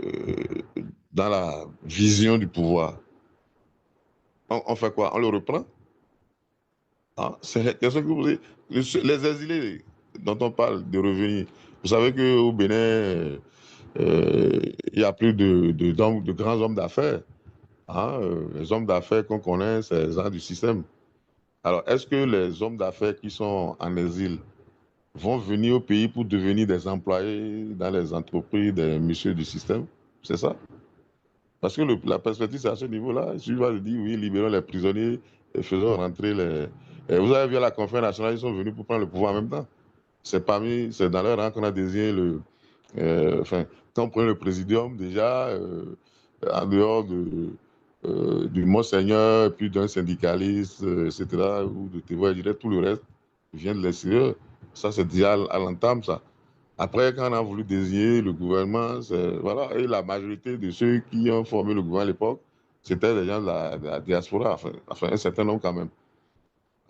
dans la vision du pouvoir, on fait quoi? On le reprend? Hein? C'est la question que vous posez. Les exilés dont on parle de revenir, vous savez qu'au Bénin, il y a plus de grands hommes d'affaires. Hein, les hommes d'affaires qu'on connaît, c'est les gens du système. Alors, est-ce que les hommes d'affaires qui sont en exil vont venir au pays pour devenir des employés dans les entreprises des messieurs du système? C'est ça? Parce que la perspective, c'est à ce niveau-là. Je vais dire, oui, libérons les prisonniers et faisons rentrer les... Et vous avez vu à la conférence nationale, ils sont venus pour prendre le pouvoir en même temps. C'est dans leur rang qu'on a désigné enfin, quand on prenait le présidium, déjà, en dehors du Monseigneur, et puis d'un syndicaliste, etc., ou de TVA, je dirais, tout le reste vient de l'extérieur. Ça, c'est déjà à l'entame, ça. Après, quand on a voulu désigner le gouvernement, voilà, et la majorité de ceux qui ont formé le gouvernement à l'époque, c'était des gens de la diaspora, enfin, un certain nombre quand même.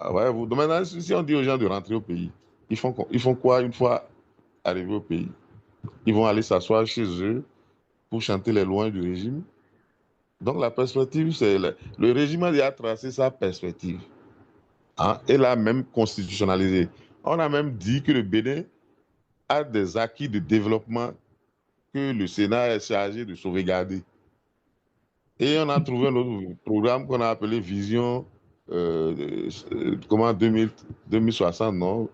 Ah ouais, maintenant, si on dit aux gens de rentrer au pays, ils font quoi une fois arrivés au pays? Ils vont aller s'asseoir chez eux pour chanter les louanges du régime. Donc la perspective, c'est le régime a déjà tracé sa perspective, hein, et l'a même constitutionnalisé. On a même dit que le Bénin a des acquis de développement que le Sénat est chargé de sauvegarder. Et on a trouvé un autre programme qu'on a appelé Vision 2060, non?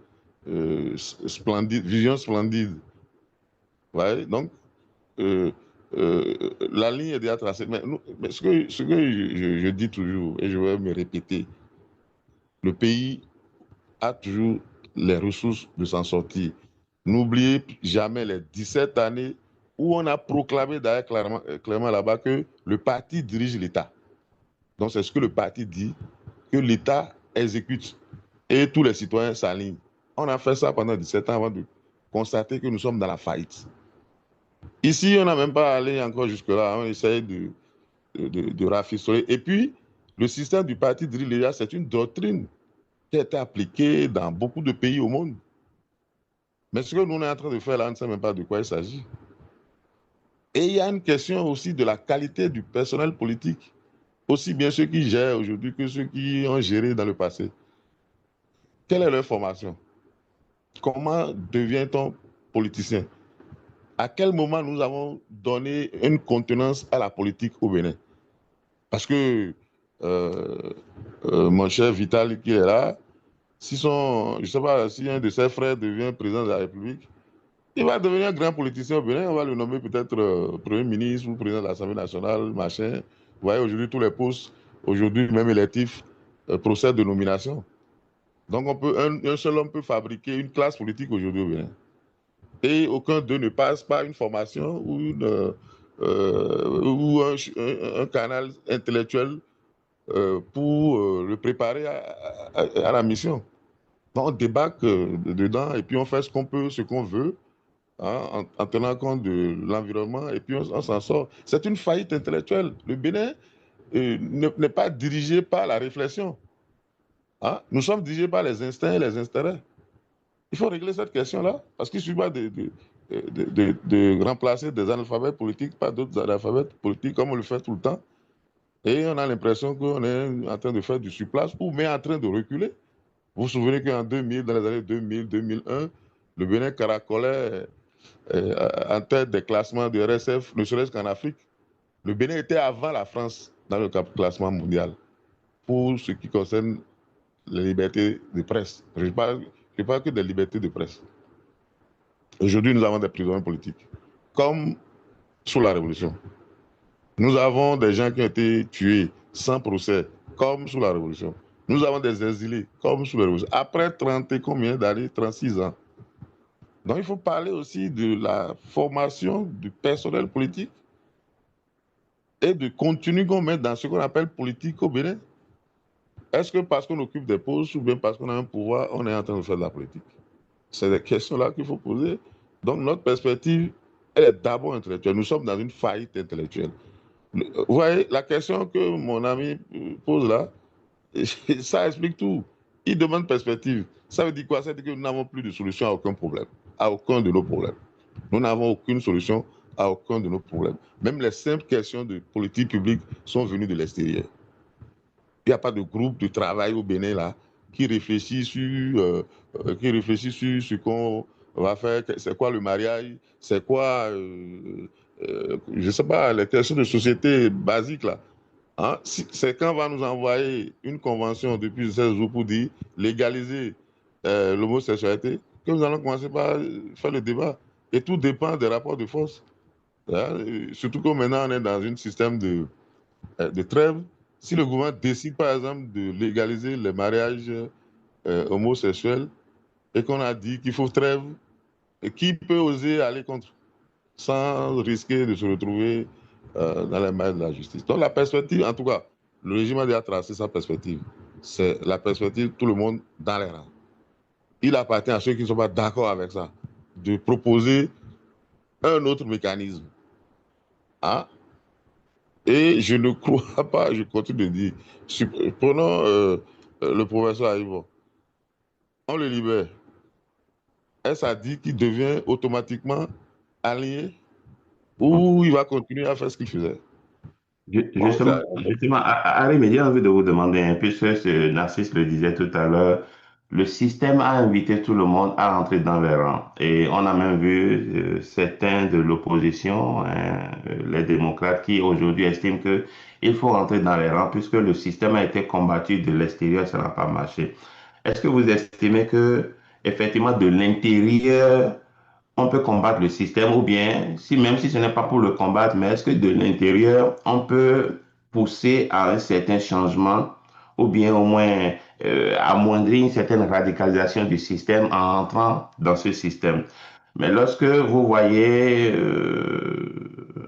Splendide, Vision Splendide. Ouais, donc, euh, la ligne est déjà tracée. Mais ce que je dis toujours, et je vais me répéter, le pays a toujours les ressources de s'en sortir. N'oubliez jamais les 17 années où on a proclamé d'ailleurs clairement là-bas que le parti dirige l'État. Donc c'est ce que le parti dit, que l'État exécute et tous les citoyens s'alignent. On a fait ça pendant 17 ans avant de constater que nous sommes dans la faillite. Ici, on n'a même pas allé encore jusque-là. On essaye de rafistoler. Et puis, le système du parti dirige l'État, c'est une doctrine qui a été appliquée dans beaucoup de pays au monde. Mais ce que nous on est en train de faire là, on ne sait même pas de quoi il s'agit. Et il y a une question aussi de la qualité du personnel politique, aussi bien ceux qui gèrent aujourd'hui que ceux qui ont géré dans le passé. Quelle est leur formation? Comment devient-on politicien? À quel moment nous avons donné une contenance à la politique au Bénin? Parce que mon cher Vital qui est là, je ne sais pas, si un de ses frères devient président de la République, il va devenir un grand politicien au Bénin, on va le nommer peut-être Premier ministre ou président de l'Assemblée nationale, machin. Vous voyez, aujourd'hui, tous les postes, aujourd'hui même électifs, procèdent de nomination. Donc, un seul homme peut fabriquer une classe politique aujourd'hui au Bénin. Et aucun d'eux ne passe par une formation ou, un canal intellectuel pour le préparer à la mission. Donc, on débarque dedans et puis on fait ce qu'on peut, ce qu'on veut, hein, en tenant compte de l'environnement, et puis on s'en sort. C'est une faillite intellectuelle. Le Bénin n'est pas dirigé par la réflexion. Hein. Nous sommes dirigés par les instincts et les intérêts. Il faut régler cette question-là, parce qu'il ne suffit pas de remplacer des analphabètes politiques par d'autres analphabètes politiques, comme on le fait tout le temps. Et on a l'impression qu'on est en train de faire du surplace, ou même en train de reculer. Vous vous souvenez qu'en 2000, dans les années 2000, 2001, le Bénin caracolait en tête des classements de RSF, ne serait-ce qu'en Afrique. Le Bénin était avant la France dans le classement mondial pour ce qui concerne les libertés de presse. Je ne parle que des libertés de presse. Aujourd'hui, nous avons des prisonniers politiques, comme sous la Révolution. Nous avons des gens qui ont été tués sans procès, comme sous la Révolution. Nous avons des exilés, comme sous la Révolution. Après 30 et combien d'années? 36 ans. Donc, il faut parler aussi de la formation du personnel politique et du contenu qu'on met dans ce qu'on appelle politique au Bénin. Est-ce que parce qu'on occupe des postes ou bien parce qu'on a un pouvoir, on est en train de faire de la politique? C'est des questions-là qu'il faut poser. Donc, notre perspective, elle est d'abord intellectuelle. Nous sommes dans une faillite intellectuelle. Vous voyez, la question que mon ami pose là, ça explique tout. Il demande perspective. Ça veut dire quoi? Ça veut dire que nous n'avons plus de solution à aucun problème, à aucun de nos problèmes. Nous n'avons aucune solution à aucun de nos problèmes. Même les simples questions de politique publique sont venues de l'extérieur. Il n'y a pas de groupe de travail au Bénin là qui réfléchit sur ce qu'on va faire. C'est quoi le mariage? C'est quoi, je ne sais pas, les questions de société basiques là. Hein? C'est quand on va nous envoyer une convention depuis 16 jours pour dire légaliser l'homosexualité que nous allons commencer par faire le débat. Et tout dépend des rapports de force. Hein? Surtout que maintenant on est dans un système de trêve. Si le gouvernement décide par exemple de légaliser les mariages homosexuels et qu'on a dit qu'il faut trêve, qui peut oser aller contre sans risquer de se retrouver dans les mains de la justice? Donc la perspective, en tout cas, le régime a déjà tracé sa perspective. C'est la perspective, tout le monde dans les rangs. Il appartient à ceux qui ne sont pas d'accord avec ça de proposer un autre mécanisme. Hein? Et je ne crois pas, je continue de dire, prenons le professeur Aïbo, on le libère. Est-ce à dire qu'il devient automatiquement allié ou il va continuer à faire ce qu'il faisait? Justement, Harry, j'ai envie de vous demander, puisque Narcisse le disait tout à l'heure, le système a invité tout le monde à entrer dans les rangs. Et on a même vu certains de l'opposition, hein, les démocrates, qui aujourd'hui estiment qu'il faut rentrer dans les rangs, puisque le système a été combattu de l'extérieur, ça n'a pas marché. Est-ce que vous estimez que, effectivement, de l'intérieur, on peut combattre le système ou bien, si, même si ce n'est pas pour le combattre, mais est-ce que de l'intérieur, on peut pousser à un certain changement ou bien au moins amoindrir une certaine radicalisation du système en entrant dans ce système? Mais lorsque vous voyez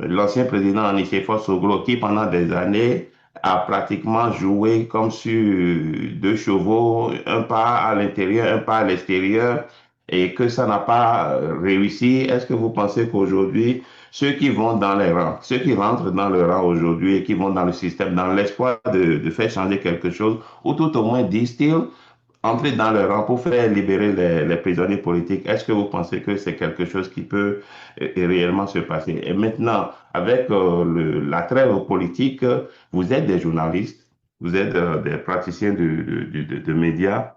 l'ancien président Nicéphore Soglo qui pendant des années a pratiquement joué comme sur deux chevaux, un pas à l'intérieur, un pas à l'extérieur, et que ça n'a pas réussi, est-ce que vous pensez qu'aujourd'hui, ceux qui vont dans les rangs, ceux qui rentrent dans le rang aujourd'hui et qui vont dans le système, dans l'espoir de faire changer quelque chose, ou tout au moins disent-ils, entrer dans le rang pour faire libérer les prisonniers politiques, est-ce que vous pensez que c'est quelque chose qui peut réellement se passer? Et maintenant, avec la trêve politique, vous êtes des journalistes, vous êtes des praticiens de médias.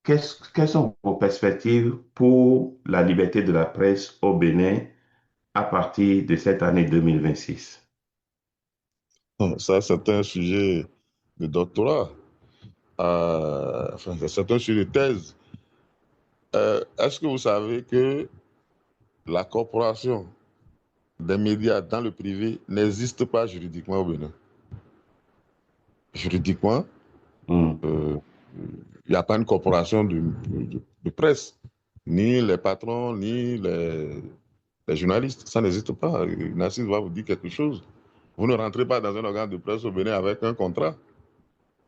Quelles sont vos perspectives pour la liberté de la presse au Bénin à partir de cette année 2026? Ça, c'est un sujet de doctorat. Enfin, c'est un sujet de thèse. Est-ce que vous savez que la corporation des médias dans le privé n'existe pas juridiquement au Bénin? Juridiquement, il n'y a pas une corporation de presse, ni les patrons, ni les journalistes. Ça n'existe pas. Narcisse va vous dire quelque chose. Vous ne rentrez pas dans un organe de presse au Bénin avec un contrat.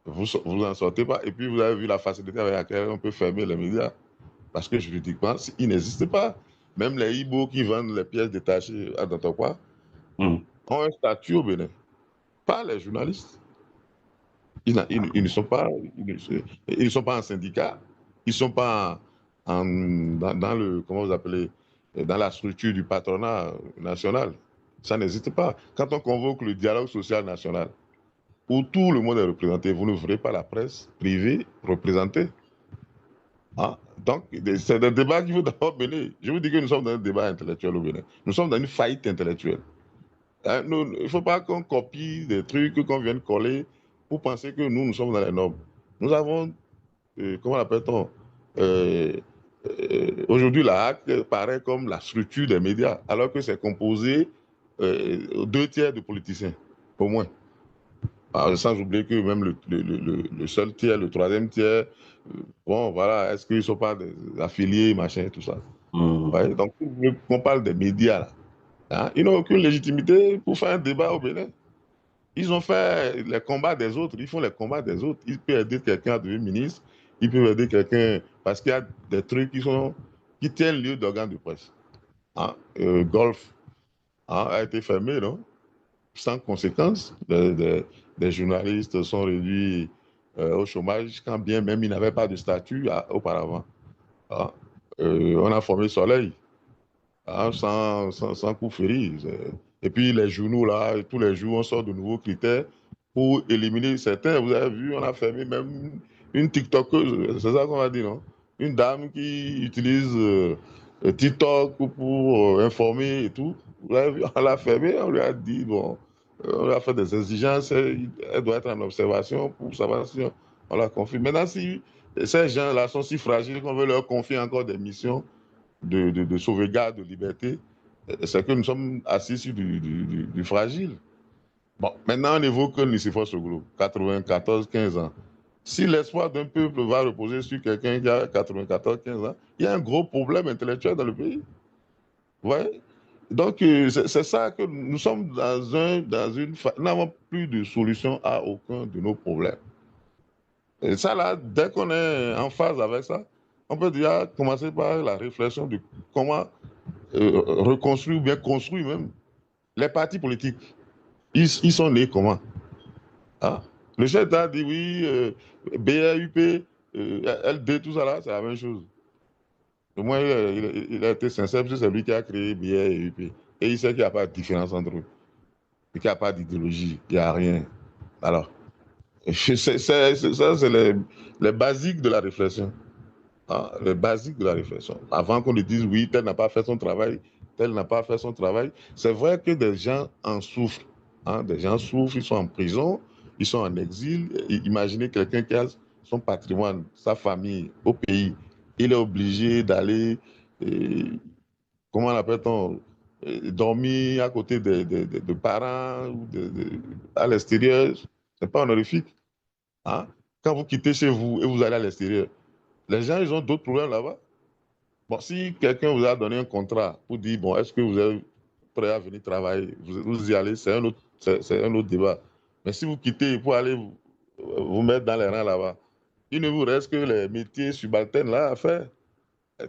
Vous en sortez pas. Et puis, vous avez vu la facilité avec laquelle on peut fermer les médias. Parce que juridiquement, il n'existe pas. Même les Ibo qui vendent les pièces détachées à Dantokwa ont un statut au Bénin. Pas les journalistes. Ils ne sont pas en syndicat. Ils ne sont pas dans le, comment vous appelez, dans la structure du patronat national. Ça n'existe pas. Quand on convoque le dialogue social national, où tout le monde est représenté, vous ne verrez pas la presse privée représentée. Hein? Donc, c'est un débat qu'il faut d'abord mener. Je vous dis que nous sommes dans un débat intellectuel au Bénin. Nous sommes dans une faillite intellectuelle. Hein? Il ne faut pas qu'on copie des trucs qu'on vient de coller pour penser que nous sommes dans les normes. Nous avons, comment l'appelle-t-on, aujourd'hui, la HAC paraît comme la structure des médias, alors que c'est composé 2 tiers de politiciens, au moins. Sans oublier que même le seul tiers, le 3e tiers, bon, voilà, est-ce qu'ils ne sont pas des affiliés, machin, tout ça. Ouais, donc, on parle des médias, là. Hein, ils n'ont aucune légitimité pour faire un débat au Bénin. Ils ont fait les combats des autres, ils font les combats des autres. Ils peuvent aider quelqu'un à devenir ministre, ils peuvent aider quelqu'un parce qu'il y a des trucs qui tiennent lieu d'organes de presse. hein, Golf, hein, a été fermé, non? Sans conséquence. Des journalistes sont réduits au chômage, quand bien même ils n'avaient pas de statut auparavant. Hein. On a formé Soleil, hein, sans coup férir. Et puis les journaux, là, tous les jours, on sort de nouveaux critères pour éliminer certains. Vous avez vu, on a fermé même une TikTokeuse, c'est ça qu'on va dire, non? Une dame qui utilise TikTok pour informer et tout. Vous avez vu, on l'a fermé, on lui a dit, bon, on lui a fait des exigences, elle doit être en observation pour savoir si on la confie. Maintenant, si ces gens-là sont si fragiles qu'on veut leur confier encore des missions de sauvegarde de liberté, c'est que nous sommes assis sur du fragile. Bon, maintenant, on évoque Nicéphore Soglo, 94, 15 ans. Si l'espoir d'un peuple va reposer sur quelqu'un qui a 94, 15 ans, il y a un gros problème intellectuel dans le pays. Vous voyez? Donc, c'est ça que nous sommes nous n'avons plus de solution à aucun de nos problèmes. Et ça, là, dès qu'on est en phase avec ça, on peut déjà commencer par la réflexion de comment reconstruire ou bien construire même les partis politiques. Ils sont nés comment? Hein? Le chef d'État dit oui, BRUP, LD, tout ça là, c'est la même chose. Au moins, il a été sincère, parce que c'est lui qui a créé BR et UP. Et il sait qu'il n'y a pas de différence entre eux. Et qu'il n'y a pas d'idéologie, il n'y a rien. Alors, ça, c'est les basiques de la réflexion. Hein, les basiques de la réflexion. Avant qu'on ne dise oui, tel n'a pas fait son travail, tel n'a pas fait son travail. C'est vrai que des gens en souffrent. Hein, des gens souffrent, ils sont en prison, ils sont en exil. Imaginez quelqu'un qui a son patrimoine, sa famille au pays. Il est obligé d'aller, comment l'appelle-t-on, dormir à côté de parents ou à l'extérieur. Ce n'est pas honorifique. Hein? Quand vous quittez chez vous et vous allez à l'extérieur, les gens, ils ont d'autres problèmes là-bas. Bon, si quelqu'un vous a donné un contrat pour dire, bon, est-ce que vous êtes prêt à venir travailler, vous y allez, c'est un autre débat. Mais si vous quittez pour aller vous mettre dans les rangs là-bas, il ne vous reste que les métiers subalternes là à faire.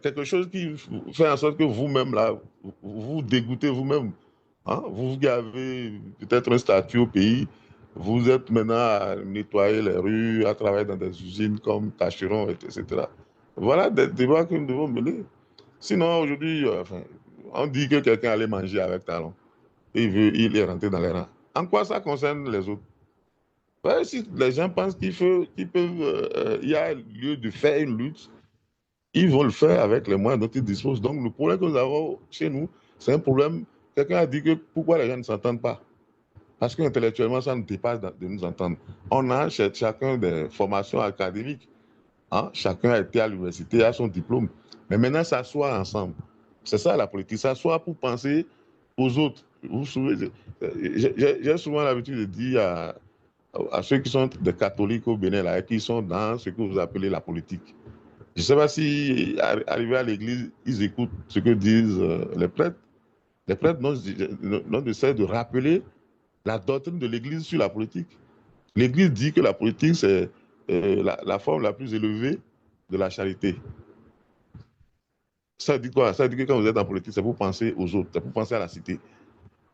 Quelque chose qui fait en sorte que vous-même là, vous dégoûtez vous-même. Hein? Vous qui avez peut-être un statut au pays, vous êtes maintenant à nettoyer les rues, à travailler dans des usines comme Tacheron, etc. Voilà des débats que nous devons mener. Sinon, aujourd'hui, on dit que quelqu'un allait manger avec talon. Il est rentré dans les rangs. En quoi ça concerne les autres? Ouais, si les gens pensent qu'il y a lieu de faire une lutte, ils vont le faire avec les moyens dont ils disposent. Donc, le problème que nous avons chez nous, c'est un problème. Quelqu'un a dit que pourquoi les gens ne s'entendent pas? Parce qu'intellectuellement, ça nous dépasse de nous entendre. On a chacun des formations académiques. Hein? Chacun a été à l'université, a son diplôme. Mais maintenant, s'asseoir ensemble. C'est ça la politique, s'asseoir pour penser aux autres. J'ai souvent l'habitude de dire à ceux qui sont des catholiques au Bénin, là, et qui sont dans ce que vous appelez la politique. Je ne sais pas si, arrivés à l'église, ils écoutent ce que disent les prêtres. Les prêtres n'ont de cesse de rappeler la doctrine de l'église sur la politique. L'église dit que la politique, c'est la forme la plus élevée de la charité. Ça dit quoi? Ça dit que quand vous êtes en politique, c'est pour penser aux autres, c'est pour penser à la cité.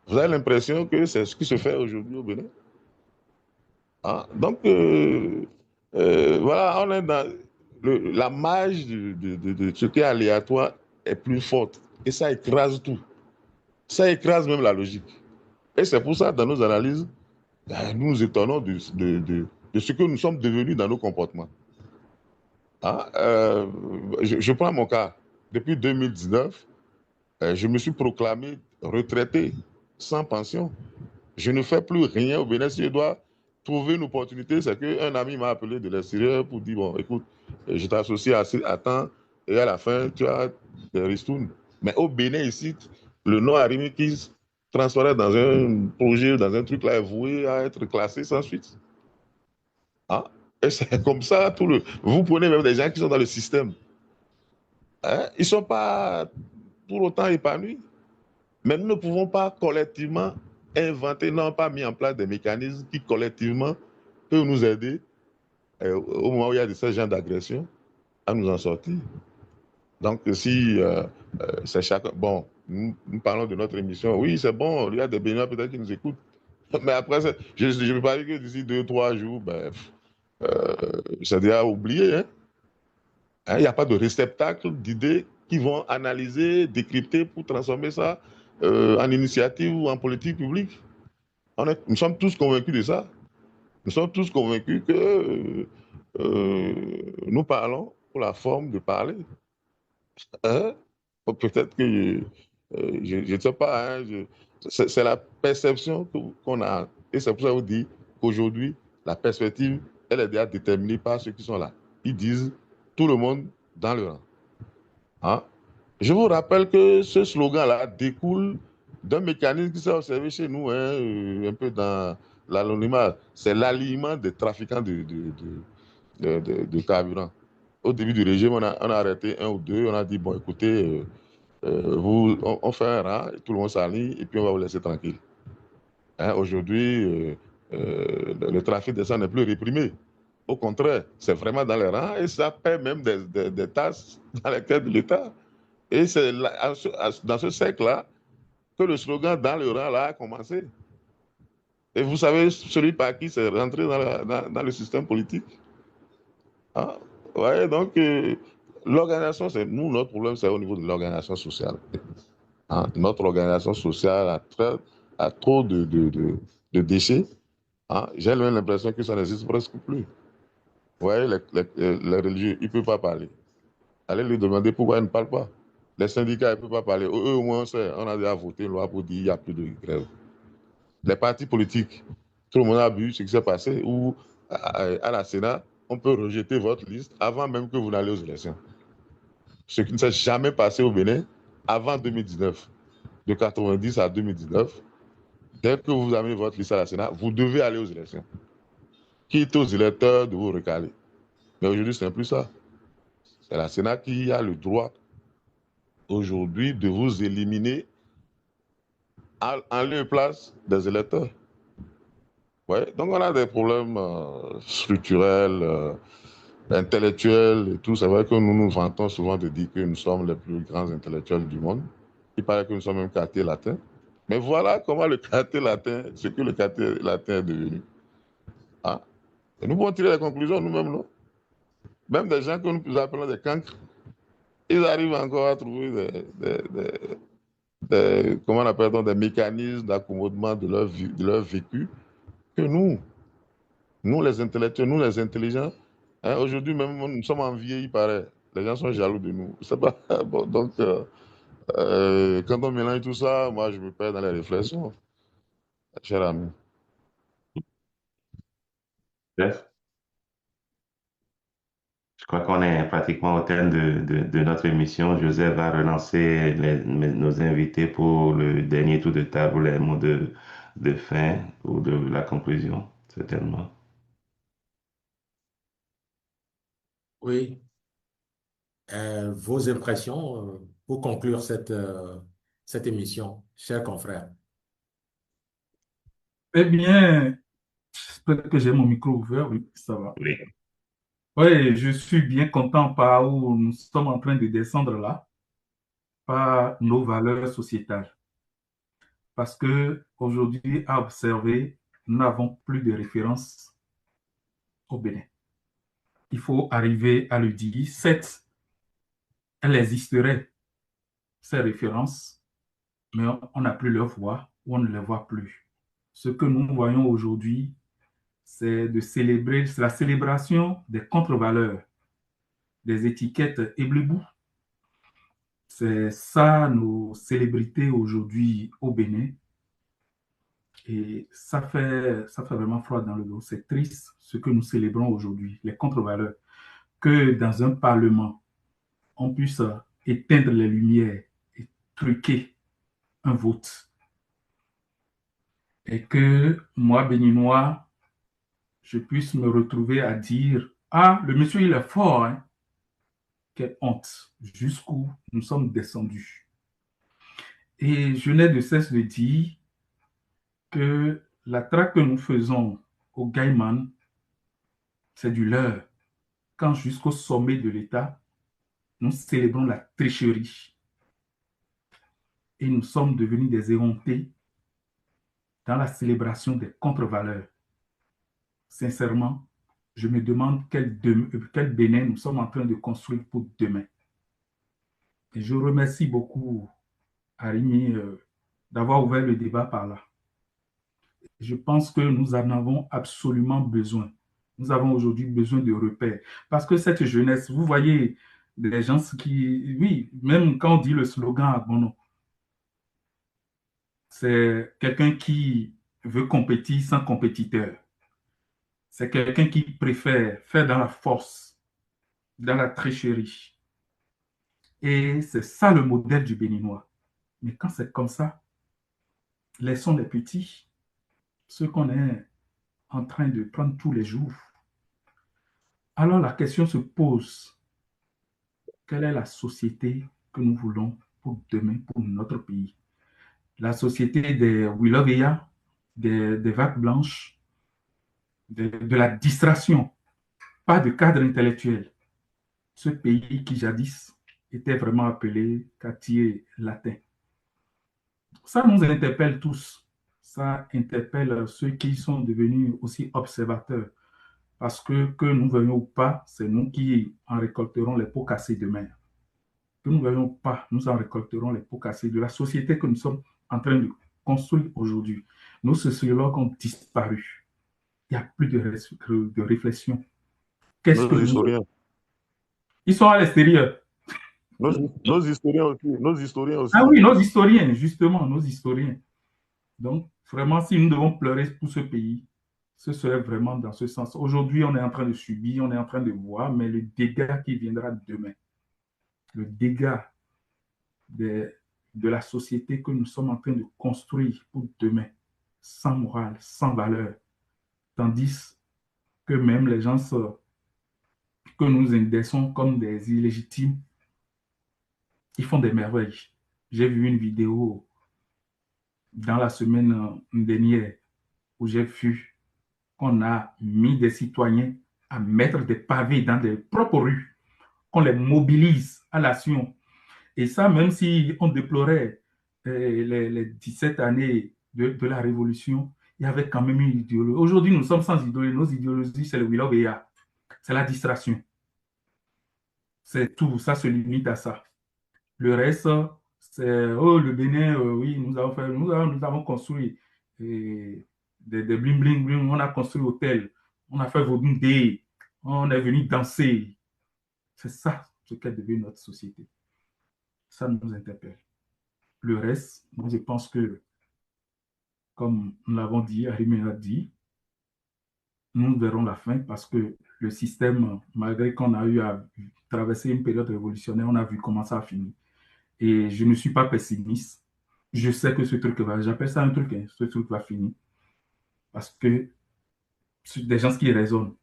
Vous avez l'impression que c'est ce qui se fait aujourd'hui au Bénin. Ah, donc, voilà, on est dans la marge de ce qui est aléatoire est plus forte. Et ça écrase tout. Ça écrase même la logique. Et c'est pour ça, dans nos analyses, nous nous étonnons de ce que nous sommes devenus dans nos comportements. Hein? Je prends mon cas. Depuis 2019, je me suis proclamé retraité, sans pension. Je ne fais plus rien au Bénin. Si je dois trouver une opportunité, c'est qu'un ami m'a appelé de l'extérieur pour dire, bon, écoute, je t'associe à temps et à la fin, tu as des ristournes. Mais au Bénin, ici, le nom Arimi qui transparaît dans un projet, dans un truc là, est voué à être classé sans suite. Hein? Et c'est comme ça, vous prenez même des gens qui sont dans le système. Hein? Ils ne sont pas pour autant épanouis. Mais nous ne pouvons pas collectivement inventer, non pas mis en place des mécanismes qui collectivement peuvent nous aider au moment où il y a ces genres d'agression à nous en sortir. Donc si c'est chacun, bon, nous parlons de notre émission. Oui, c'est bon, il y a des Béninois peut-être qui nous écoutent. Mais après, je ne parie que d'ici 2, 3 jours, ben, c'est déjà oublié. Hein. Hein, il n'y a pas de réceptacle d'idées qui vont analyser, décrypter pour transformer ça en initiative ou en politique publique. Nous sommes tous convaincus de ça. Nous sommes tous convaincus que nous parlons pour la forme de parler. Hein? Peut-être que je ne sais pas. Hein, c'est la perception qu'on a. Et c'est pour ça qu'on dit qu'aujourd'hui, la perspective, elle est déjà déterminée par ceux qui sont là. Ils disent tout le monde dans le rang. Hein? Je vous rappelle que ce slogan-là découle d'un mécanisme qui s'est observé chez nous, hein, un peu dans l'anonymat. C'est l'alignement des trafiquants de carburant. Au début du régime, on a arrêté un ou deux, on a dit, bon, écoutez, on fait un rang, tout le monde s'aligne, et puis on va vous laisser tranquille. Hein, aujourd'hui, le trafic de sang n'est plus réprimé. Au contraire, c'est vraiment dans les rangs, et ça paie même des tasses dans les caisses de l'État. Et c'est dans ce siècle-là que le slogan dans le rang là a commencé. Et vous savez, celui par qui c'est rentré dans le système politique. Hein? Ouais, donc, l'organisation, c'est nous, notre problème, c'est au niveau de l'organisation sociale. Hein? Notre organisation sociale a trop de déchets. Hein? J'ai même l'impression que ça n'existe presque plus. Vous voyez, les religieux, ils ne peuvent pas parler. Allez lui demander pourquoi ils ne parlent pas. Les syndicats, ils ne peuvent pas parler. Eux, au moins, on a déjà voté une loi pour dire qu'il n'y a plus de grève. Les partis politiques, tout le monde a vu ce qui s'est passé, où à la Sénat, on peut rejeter votre liste avant même que vous n'allez aux élections. Ce qui ne s'est jamais passé au Bénin avant 2019. De 90 à 2019, dès que vous amenez votre liste à la Sénat, vous devez aller aux élections. Quitte aux électeurs de vous recaler. Mais aujourd'hui, ce n'est plus ça. C'est la Sénat qui a le droit aujourd'hui de vous éliminer en lieu et place des électeurs. Ouais, donc on a des problèmes structurels, intellectuels et tout. C'est vrai que nous nous vantons souvent de dire que nous sommes les plus grands intellectuels du monde. Il paraît que nous sommes même quartier latin. Mais voilà comment le quartier latin, ce que le quartier latin est devenu. Hein? Et nous pouvons tirer les conclusions nous-mêmes, non? Même des gens que nous appelons des cancres, ils arrivent encore à trouver comment on appelle, des mécanismes d'accommodement de leur vécu que nous les intellectuels, nous les intelligents, hein, aujourd'hui même nous sommes enviés, il paraît. Les gens sont jaloux de nous. C'est pas bon, donc quand on mélange tout ça, moi je me perds dans les réflexions, cher ami. Bref, je crois qu'on est pratiquement au terme de notre émission. Joseph va relancer nos invités pour le dernier tour de table, les mots de fin ou de la conclusion, certainement. Oui. Vos impressions pour conclure cette émission, chers confrères. Eh bien, j'espère que j'ai mon micro ouvert, oui, ça va. Oui. Oui, je suis bien content par où nous sommes en train de descendre là, par nos valeurs sociétales. Parce que aujourd'hui, à observer, nous n'avons plus de référence au Bénin. Il faut arriver à le dire. Certes, elles existeraient, ces références, mais on n'a plus leur voix ou on ne les voit plus. Ce que nous voyons aujourd'hui, c'est la célébration des contre-valeurs, des étiquettes ébloues. C'est ça nos célébrités aujourd'hui au Bénin. Et ça fait vraiment froid dans le dos. C'est triste ce que nous célébrons aujourd'hui, les contre-valeurs. Que dans un parlement, on puisse éteindre les lumières et truquer un vote. Et que moi, béninois, je puisse me retrouver à dire « Ah, le monsieur, il est fort, hein. » Quelle honte, jusqu'où nous sommes descendus. Et je n'ai de cesse de dire que la traque que nous faisons au Gaïman, c'est du leurre. Quand jusqu'au sommet de l'État, nous célébrons la tricherie. et nous sommes devenus des éhontés dans la célébration des contre-valeurs. Sincèrement, je me demande quel Bénin nous sommes en train de construire pour demain. Et je remercie beaucoup Arimi d'avoir ouvert le débat par là. Je pense que nous en avons absolument besoin. Nous avons aujourd'hui besoin de repères. Parce que cette jeunesse, vous voyez des gens qui, oui, même quand on dit le slogan à bon nom, c'est quelqu'un qui veut compétir sans compétiteur. C'est quelqu'un qui préfère faire dans la force, dans la tricherie. Et c'est ça le modèle du Béninois. Mais quand c'est comme ça, laissons les petits, ceux qu'on est en train de prendre tous les jours. Alors la question se pose, quelle est la société que nous voulons pour demain, pour notre pays? La société des Willovéa, des vagues blanches, de la distraction, pas de cadre intellectuel. Ce pays qui jadis était vraiment appelé quartier latin. Ça nous interpelle tous. Ça interpelle ceux qui sont devenus aussi observateurs. Parce que nous venions ou pas, c'est nous qui en récolterons les pots cassés demain. Que nous venions ou pas, nous en récolterons les pots cassés de la société que nous sommes en train de construire aujourd'hui. Nos sociologues ont disparu. Il n'y a plus de réflexion. Qu'est-ce que historiens. Ils sont à l'extérieur. Nos historiens aussi. Nos historiens aussi. Ah oui, nos historiens, justement, nos historiens. Donc, vraiment, si nous devons pleurer pour ce pays, ce serait vraiment dans ce sens. Aujourd'hui, on est en train de subir, on est en train de voir, mais le dégât qui viendra demain, le dégât de la société que nous sommes en train de construire pour demain, sans morale, sans valeur, tandis que même les gens que nous indexons comme des illégitimes, ils font des merveilles. J'ai vu une vidéo dans la semaine dernière où j'ai vu qu'on a mis des citoyens à mettre des pavés dans des propres rues, qu'on les mobilise à l'action. Et ça, même si on déplorait les 17 années de la Révolution, il y avait quand même une idéologie. Aujourd'hui, nous sommes sans idéologie. Nos idéologies, c'est le Willovéa, c'est la distraction. C'est tout, ça se limite à ça. Le reste, c'est, oh, le Bénin, oui, nous avons construit des bling bling bling, on a construit l'hôtel, on a fait Vodun Day, on est venu danser. C'est ça ce qu'est devenu notre société. Ça nous interpelle. Le reste, moi, je pense que, comme nous l'avons dit, Arimi l'a dit, nous verrons la fin parce que le système, malgré qu'on a eu à traverser une période révolutionnaire, on a vu comment ça a fini. Et je ne suis pas pessimiste. Je sais que ce truc va, j'appelle ça un truc, hein, ce truc va finir. Parce que des gens qui raisonnent,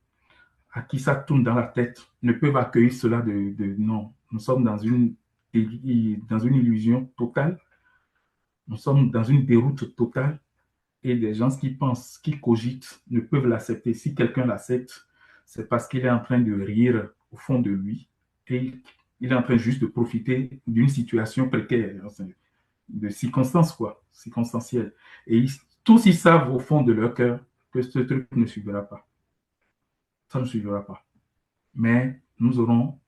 à qui ça tourne dans la tête, ne peuvent accueillir cela de non. Nous sommes dans une illusion totale. Nous sommes dans une déroute totale. Et des gens qui pensent, qui cogitent, ne peuvent l'accepter. Si quelqu'un l'accepte, c'est parce qu'il est en train de rire au fond de lui. Et il est en train juste de profiter d'une situation précaire, de circonstances, quoi, circonstancielles. Et tous ils savent au fond de leur cœur que ce truc ne suivra pas. Ça ne suivra pas. Mais nous aurons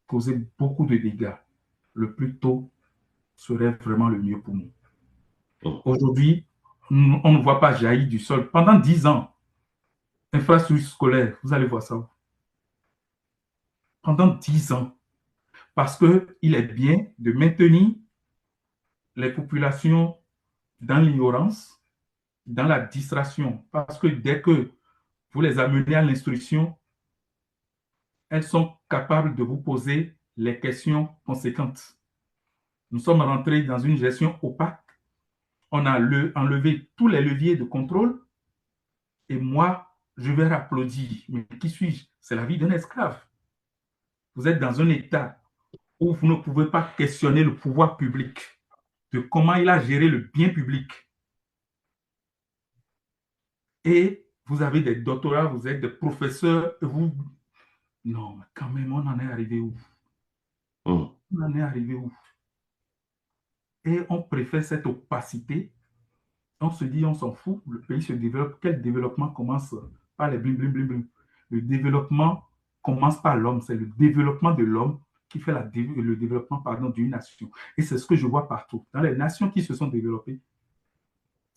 causé beaucoup de dégâts. Le plus tôt serait vraiment le mieux pour nous. Aujourd'hui, on ne voit pas jaillir du sol. Pendant 10 ans, infrastructure scolaire, vous allez voir ça. Pendant 10 ans. Parce qu'il est bien de maintenir les populations dans l'ignorance, dans la distraction. Parce que dès que vous les amenez à l'instruction, elles sont capables de vous poser les questions conséquentes. Nous sommes rentrés dans une gestion opaque. On a enlevé tous les leviers de contrôle. Et moi, je vais applaudir. Mais qui suis-je? C'est la vie d'un esclave. Vous êtes dans un état où vous ne pouvez pas questionner le pouvoir public, de comment il a géré le bien public. Et vous avez des doctorats, vous êtes des professeurs, et vous... Non, mais quand même, on en est arrivé où? On en est arrivé où? Et on préfère cette opacité. On se dit, on s'en fout, le pays se développe. Quel développement commence par les blim, blim, blim, blim. Le développement commence par l'homme. C'est le développement de l'homme qui fait le développement d'une nation. Et c'est ce que je vois partout. Dans les nations qui se sont développées,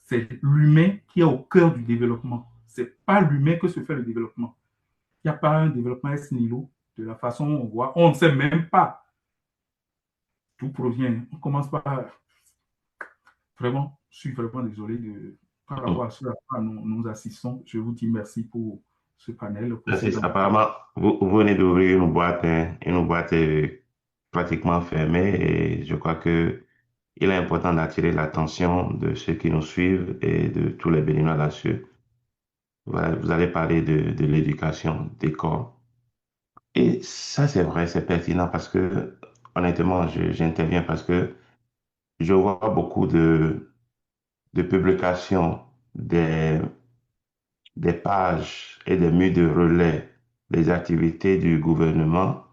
c'est l'humain qui est au cœur du développement. Ce n'est pas l'humain que se fait le développement. Il n'y a pas un développement ex nihilo de la façon dont on voit. On ne sait même pas d'où provient. On commence par... Vraiment, je suis vraiment désolé par rapport à ce à quoi nous assistons. Je vous dis merci pour ce panel. Pour Merci. Apparemment, vous venez d'ouvrir une boîte pratiquement fermée et je crois que il est important d'attirer l'attention de ceux qui nous suivent et de tous les Béninois là-dessus. Voilà, vous allez parler de l'éducation des corps. Et ça, c'est vrai, c'est pertinent parce que, honnêtement, j'interviens parce que je vois beaucoup de publications, des pages et des murs de relais des activités du gouvernement.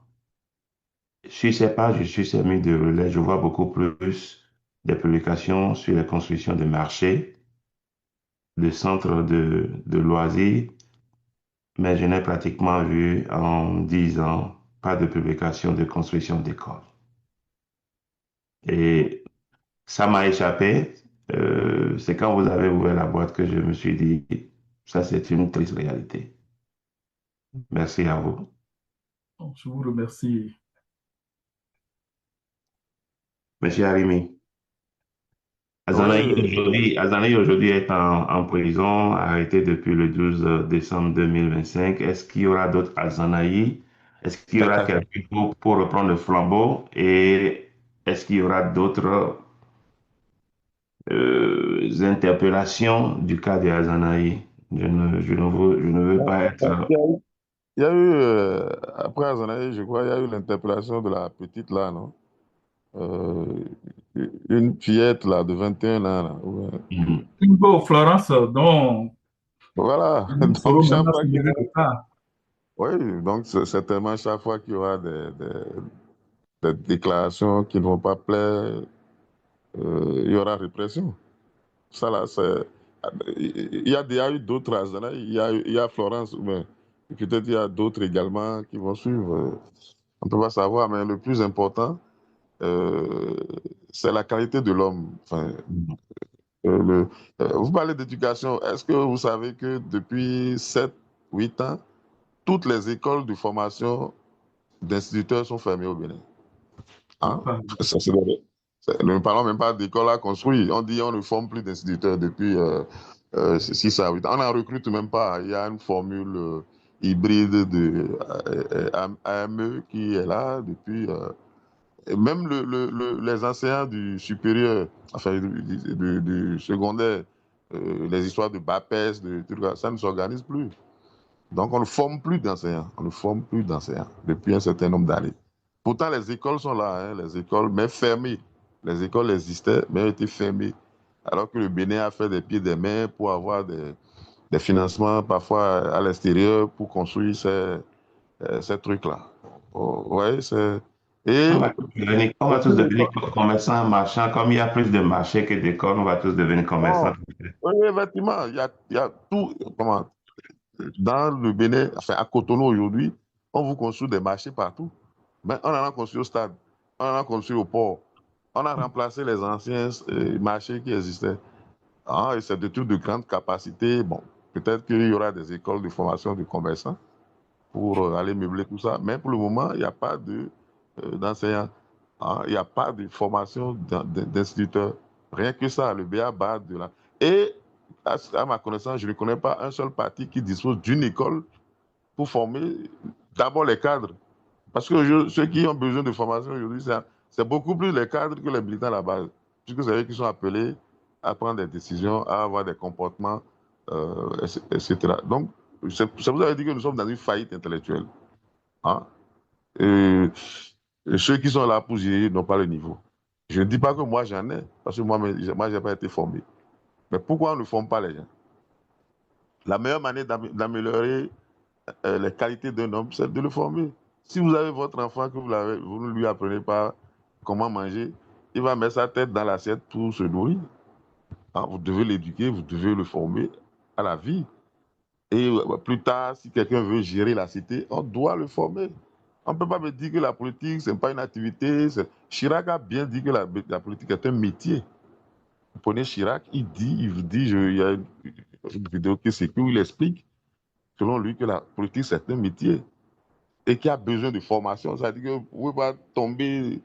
Sur ces pages, sur ces murs de relais, je vois beaucoup plus des publications sur les constructions de marchés, de centres de loisirs, mais je n'ai pratiquement vu en 10 ans pas de publication de construction d'écoles. Et ça m'a échappé. C'est quand vous avez ouvert la boîte que je me suis dit, ça c'est une triste réalité. Merci à vous. Je vous remercie. Monsieur Arimi, Oui, Azanaï aujourd'hui est en prison, arrêté depuis le 12 décembre 2025. Est-ce qu'il y aura d'autres Azanaï? Est-ce qu'il y aura quelqu'un pour reprendre le flambeau? Et est-ce qu'il y aura d'autres interpellations du cas de Azanaï? Je ne veux pas être... il y a eu, après Azanaï, je crois, il y a eu l'interpellation de la petite là, non? Euh, une fillette là, de 21 ans. Là, ouais. Hugo Florence, dont Voilà, nous donc serons chaque maintenant fois soulevés de ça. oui, donc certainement chaque fois qu'il y aura des déclarations qui ne vont pas plaire, il y aura répression. Ça là, c'est... Il y a déjà eu d'autres Azana, il y a Florence, mais peut-être il y a d'autres également qui vont suivre. On ne peut pas savoir, mais le plus important, euh, c'est la qualité de l'homme. Enfin, vous parlez d'éducation. Est-ce que vous savez que depuis 7, 8 ans, toutes les écoles de formation d'instituteurs sont fermées au Bénin? Hein? Ne parlons même pas d'école à construire. On dit on ne forme plus d'instituteurs depuis 6 à 8 ans. On n'en recrute même pas. Il y a une formule hybride de AME qui est là depuis. Et même les enseignants du supérieur, enfin du secondaire, les histoires de BAPES, ça ne s'organise plus. Donc on ne forme plus d'enseignants. On ne forme plus d'enseignants depuis un certain nombre d'années. Pourtant, les écoles sont là, hein, les écoles, mais fermées. Les écoles existaient, mais ont été fermées. Alors que le Bénin a fait des pieds et des mains pour avoir des financements, parfois à l'extérieur, pour construire ces trucs-là. Oh, ouais, c'est... Et On va tous devenir commerçants, marchands. Comme il y a plus de marchés que d'écoles, on va tous devenir commerçants. bon, oui, effectivement, il y a tout. Comment, dans le Bénin, enfin à Cotonou aujourd'hui, on vous construit des marchés partout. Mais on en a construit au stade, on en a construit au port. On a remplacé les anciens marchés qui existaient. Ah, et c'est des trucs de grande capacité. Bon, peut-être qu'il y aura des écoles de formation de commerçants pour aller meubler tout ça. Mais pour le moment, il n'y a pas d'enseignants. Ah, il n'y a pas de formation d'instituteurs. Rien que ça, le BA de la... Et à ma connaissance, je ne connais pas un seul parti qui dispose d'une école pour former d'abord les cadres. Parce que ceux qui ont besoin de formation aujourd'hui, c'est beaucoup plus les cadres que les militants à la base. Puisque c'est eux qui sont appelés à prendre des décisions, à avoir des comportements, etc. Donc, ça vous avez dit que nous sommes dans une faillite intellectuelle. Hein? Et ceux qui sont là pour gérer n'ont pas le niveau. Je ne dis pas que moi j'en ai, parce que moi je n'ai pas été formé. Mais pourquoi on ne forme pas les gens? La meilleure manière d'améliorer les qualités d'un homme, c'est de le former. Si vous avez votre enfant, que vous ne lui apprenez pas comment manger, il va mettre sa tête dans l'assiette pour se nourrir. Hein, vous devez l'éduquer, vous devez le former à la vie. Et plus tard, si quelqu'un veut gérer la cité, on doit le former. On ne peut pas me dire que la politique, ce n'est pas une activité. Chirac a bien dit que la politique est un métier. Vous prenez Chirac, il vous dit, il y a une vidéo qui circule où il explique, selon lui, que la politique, c'est un métier et qui a besoin de formation. C'est-à-dire que vous ne pouvez pas tomber...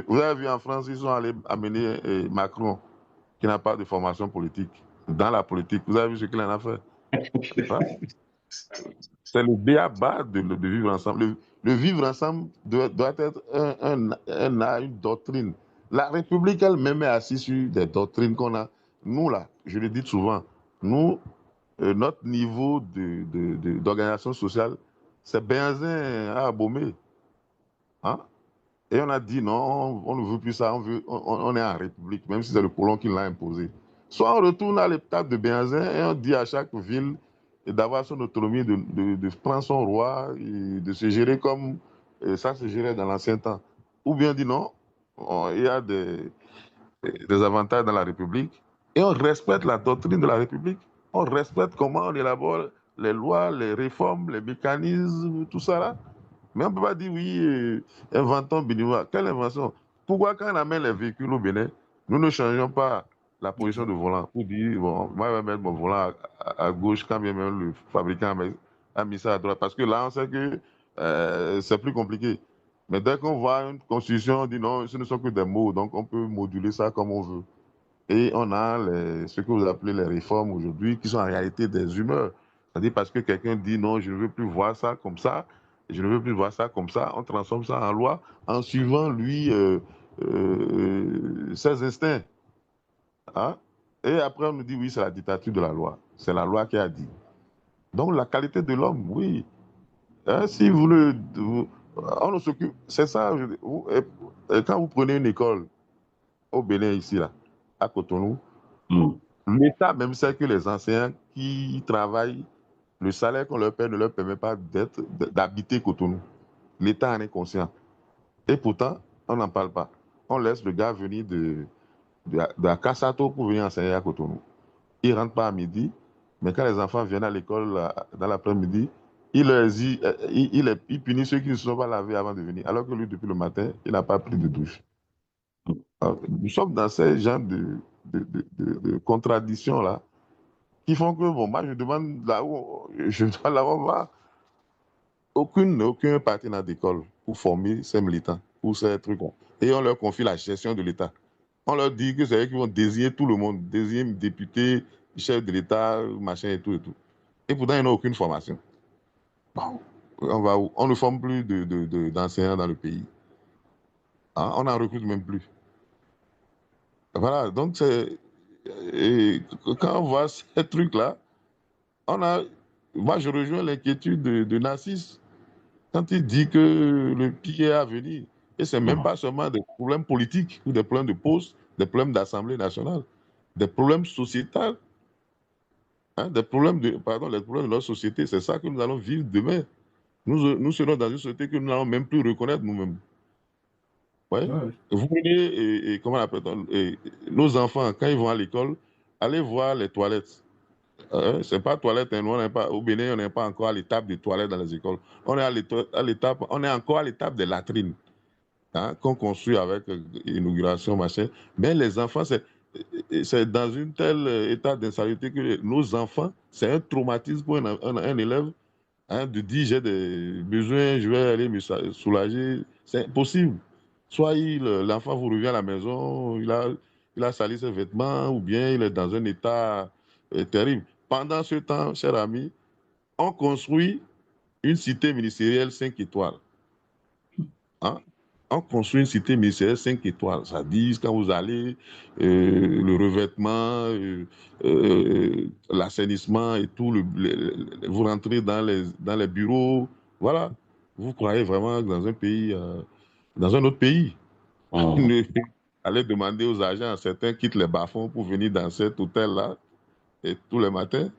Vous avez vu en France, ils sont allés amener Macron, qui n'a pas de formation politique, dans la politique. Vous avez vu ce qu'il en a fait? Hein? C'est le b.a.-ba de vivre ensemble. Le vivre ensemble doit être une doctrine. La République elle-même est assise sur des doctrines qu'on a. Nous, là, je le dis souvent, nous, notre niveau d'organisation sociale, c'est Benzin à Abomey. Hein? Et on a dit non, on ne veut plus ça, on est en République, même si c'est le colon qui l'a imposé. Soit on retourne à l'étape de Benzin et on dit à chaque ville d'avoir son autonomie, de prendre son roi, et de se gérer comme ça se gérait dans l'ancien temps. Ou bien on dit non, il y a des avantages dans la République et on respecte la doctrine de la République. On respecte comment on élabore les lois, les réformes, les mécanismes, tout ça là. Mais on ne peut pas dire oui, inventons Béninois. Quelle invention? Pourquoi quand on amène les véhicules au Bénin, nous ne changeons pas la position de volant pour dire, bon, moi je vais mettre mon volant à gauche quand bien même le fabricant a mis ça à droite. Parce que là, on sait que c'est plus compliqué. Mais dès qu'on voit une constitution, on dit non, ce ne sont que des mots, donc on peut moduler ça comme on veut. Et on a ce que vous appelez les réformes aujourd'hui, qui sont en réalité des humeurs. C'est-à-dire parce que quelqu'un dit non, je ne veux plus voir ça comme ça, je ne veux plus voir ça comme ça, on transforme ça en loi en suivant, lui, ses instincts. Hein? Et après, on nous dit oui, c'est la dictature de la loi. C'est la loi qui a dit. Donc, la qualité de l'homme, oui. Hein, si vous le. On s'occupe. C'est ça. Quand vous prenez une école au Bénin, ici, là, à Cotonou, l'État même sait que les enseignants qui travaillent, le salaire qu'on leur paie ne leur permet pas d'habiter Cotonou. L'État en est conscient. Et pourtant, on n'en parle pas. On laisse le gars venir de Kassato pour venir enseigner à Cotonou. Il ne rentre pas à midi, mais quand les enfants viennent à l'école dans l'après-midi, il punit ceux qui ne se sont pas lavés avant de venir, alors que lui, depuis le matin, il n'a pas pris de douche. Alors, nous sommes dans ces genres de contradictions-là qui font que, bon, moi, je demande là où on va. Aucun parti n'a d'école pour former ces militants, pour ces trucs. Et on leur confie la gestion de l'État. On leur dit que c'est eux qui vont désigner tout le monde, désigner député, chef de l'État, machin et tout et tout. Et pourtant, ils n'ont aucune formation. Bon, on va où? On ne forme plus d'enseignants dans le pays. Hein? On n'en recrute même plus. Voilà, donc quand on voit ces trucs-là, moi je rejoins l'inquiétude de Narcisse quand il dit que le pire est à venir. Et ce n'est même pas seulement des problèmes politiques ou des problèmes de poste, des problèmes d'Assemblée nationale, des problèmes sociétals, hein, les problèmes de notre société. C'est ça que nous allons vivre demain. Nous serons dans une société que nous n'allons même plus reconnaître nous-mêmes. Ouais. Ouais. Vous voyez, comment on appelle ça, nos enfants, quand ils vont à l'école, allez voir les toilettes. Ce n'est pas toilette, hein, au Bénin, on n'est pas encore à l'étape des toilettes dans les écoles. On est encore à l'étape des latrines, hein, qu'on construit avec inauguration, machin. Mais les enfants, c'est dans une telle état d'insalubrité que nos enfants, c'est un traumatisme pour un élève, hein, de dire j'ai des besoins, je vais aller me soulager. C'est impossible. Soit l'enfant vous revient à la maison, il a sali ses vêtements, ou bien il est dans un état terrible. Pendant ce temps, chers amis, on construit une cité ministérielle 5 étoiles. Hein? On construit une cité ministérielle 5 étoiles. Ça dit, quand vous allez, le revêtement, l'assainissement et tout, vous rentrez dans les bureaux. Voilà. Vous croyez vraiment dans un pays, dans un autre pays. Allez demander aux agents, certains quittent les bas-fonds pour venir dans cet hôtel-là et tous les matins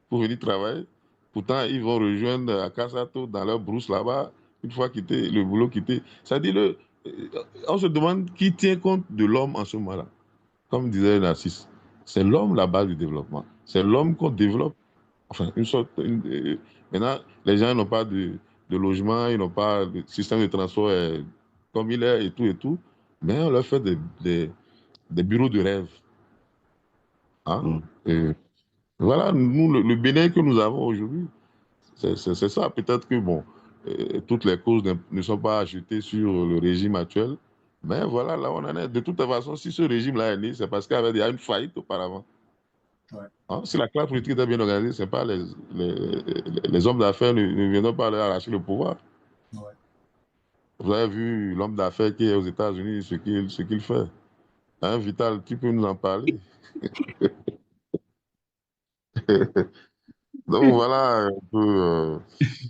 pour venir travailler. Pourtant, ils vont rejoindre à Kassato dans leur brousse là-bas, une fois quitté, le boulot quitté. Ça dit, On se demande qui tient compte de l'homme en ce moment-là. Comme disait Narcisse, c'est l'homme la base du développement. C'est l'homme qu'on développe. Enfin, maintenant, les gens n'ont pas de logement, ils n'ont pas de système de transport comme il est et tout. Mais on leur fait des bureaux de rêve. Hein? Mm. Et voilà, nous, le Bénin que nous avons aujourd'hui, c'est ça. Peut-être que, bon, toutes les causes ne sont pas ajoutées sur le régime actuel. Mais voilà, là, on en est. De toute façon, si ce régime-là est né, c'est parce qu'il y a une faillite auparavant. Ouais. Hein, si la classe politique était bien organisée, c'est pas les hommes d'affaires ne viendront pas leur arracher le pouvoir. Ouais. Vous avez vu l'homme d'affaires qui est aux États-Unis, ce qu'il fait. Hein, Vital, tu peux nous en parler. Donc voilà un peu.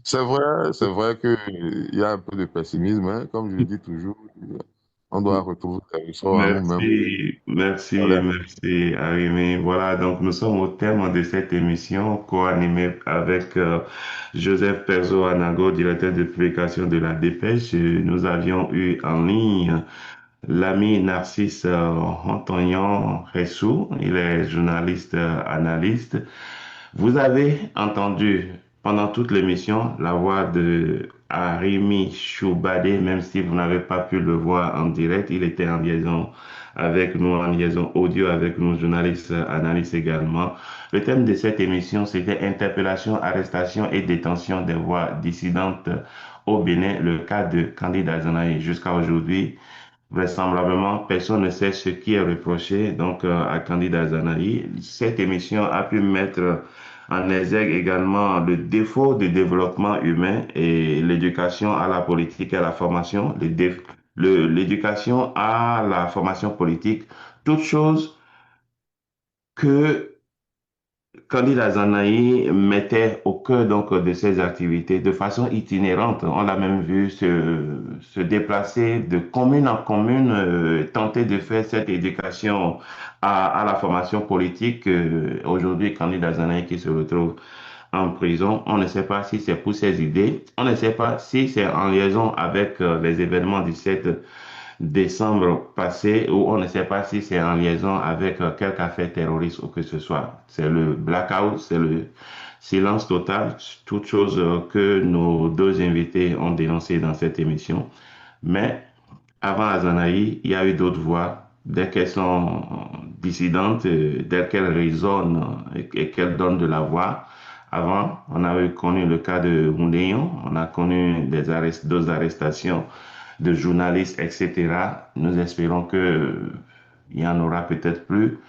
C'est vrai qu'il y a un peu de pessimisme, hein, comme je le dis toujours. On doit retrouver des ressorts en nous-mêmes. Voilà. Merci, Arimé. Voilà, donc nous sommes au terme de cette émission co-animée avec Joseph Perzo Anago, directeur de publication de la Dépêche. Nous avions eu en ligne l'ami Narcisse Antonion Ressou. Il est journaliste, analyste. Vous avez entendu pendant toute l'émission la voix de Arimi Choubadé, même si vous n'avez pas pu le voir en direct, il était en liaison avec nous, en liaison audio avec nous, journalistes, analystes également. Le thème de cette émission, c'était interpellation, arrestation et détention des voix dissidentes au Bénin, le cas de Candidat Zanaï. Jusqu'à aujourd'hui, vraisemblablement, personne ne sait ce qui est reproché donc à Candidat Zanaï. Cette émission a pu mettre en exergue également le défaut de développement humain et l'éducation à la politique et à la formation, l'éducation à la formation politique, toutes choses que Candidat Zanaï mettait au cœur donc de ses activités de façon itinérante. On l'a même vu se déplacer de commune en commune, tenter de faire cette éducation à la formation politique. Aujourd'hui, Candidat Zanaï qui se retrouve en prison, on ne sait pas si c'est pour ses idées, on ne sait pas si c'est en liaison avec les événements du 7 décembre passé, où on ne sait pas si c'est en liaison avec quelque affaire terroriste ou que ce soit. C'est le blackout, c'est le silence total, toutes choses que nos deux invités ont dénoncées dans cette émission. Mais avant Azanaï, il y a eu d'autres voix. Dès qu'elles sont dissidentes, dès qu'elles résonnent et qu'elles donnent de la voix. Avant, on avait connu le cas de Moundéon, on a connu d'autres arrestations de journalistes, etc. Nous espérons que il y en aura peut-être plus.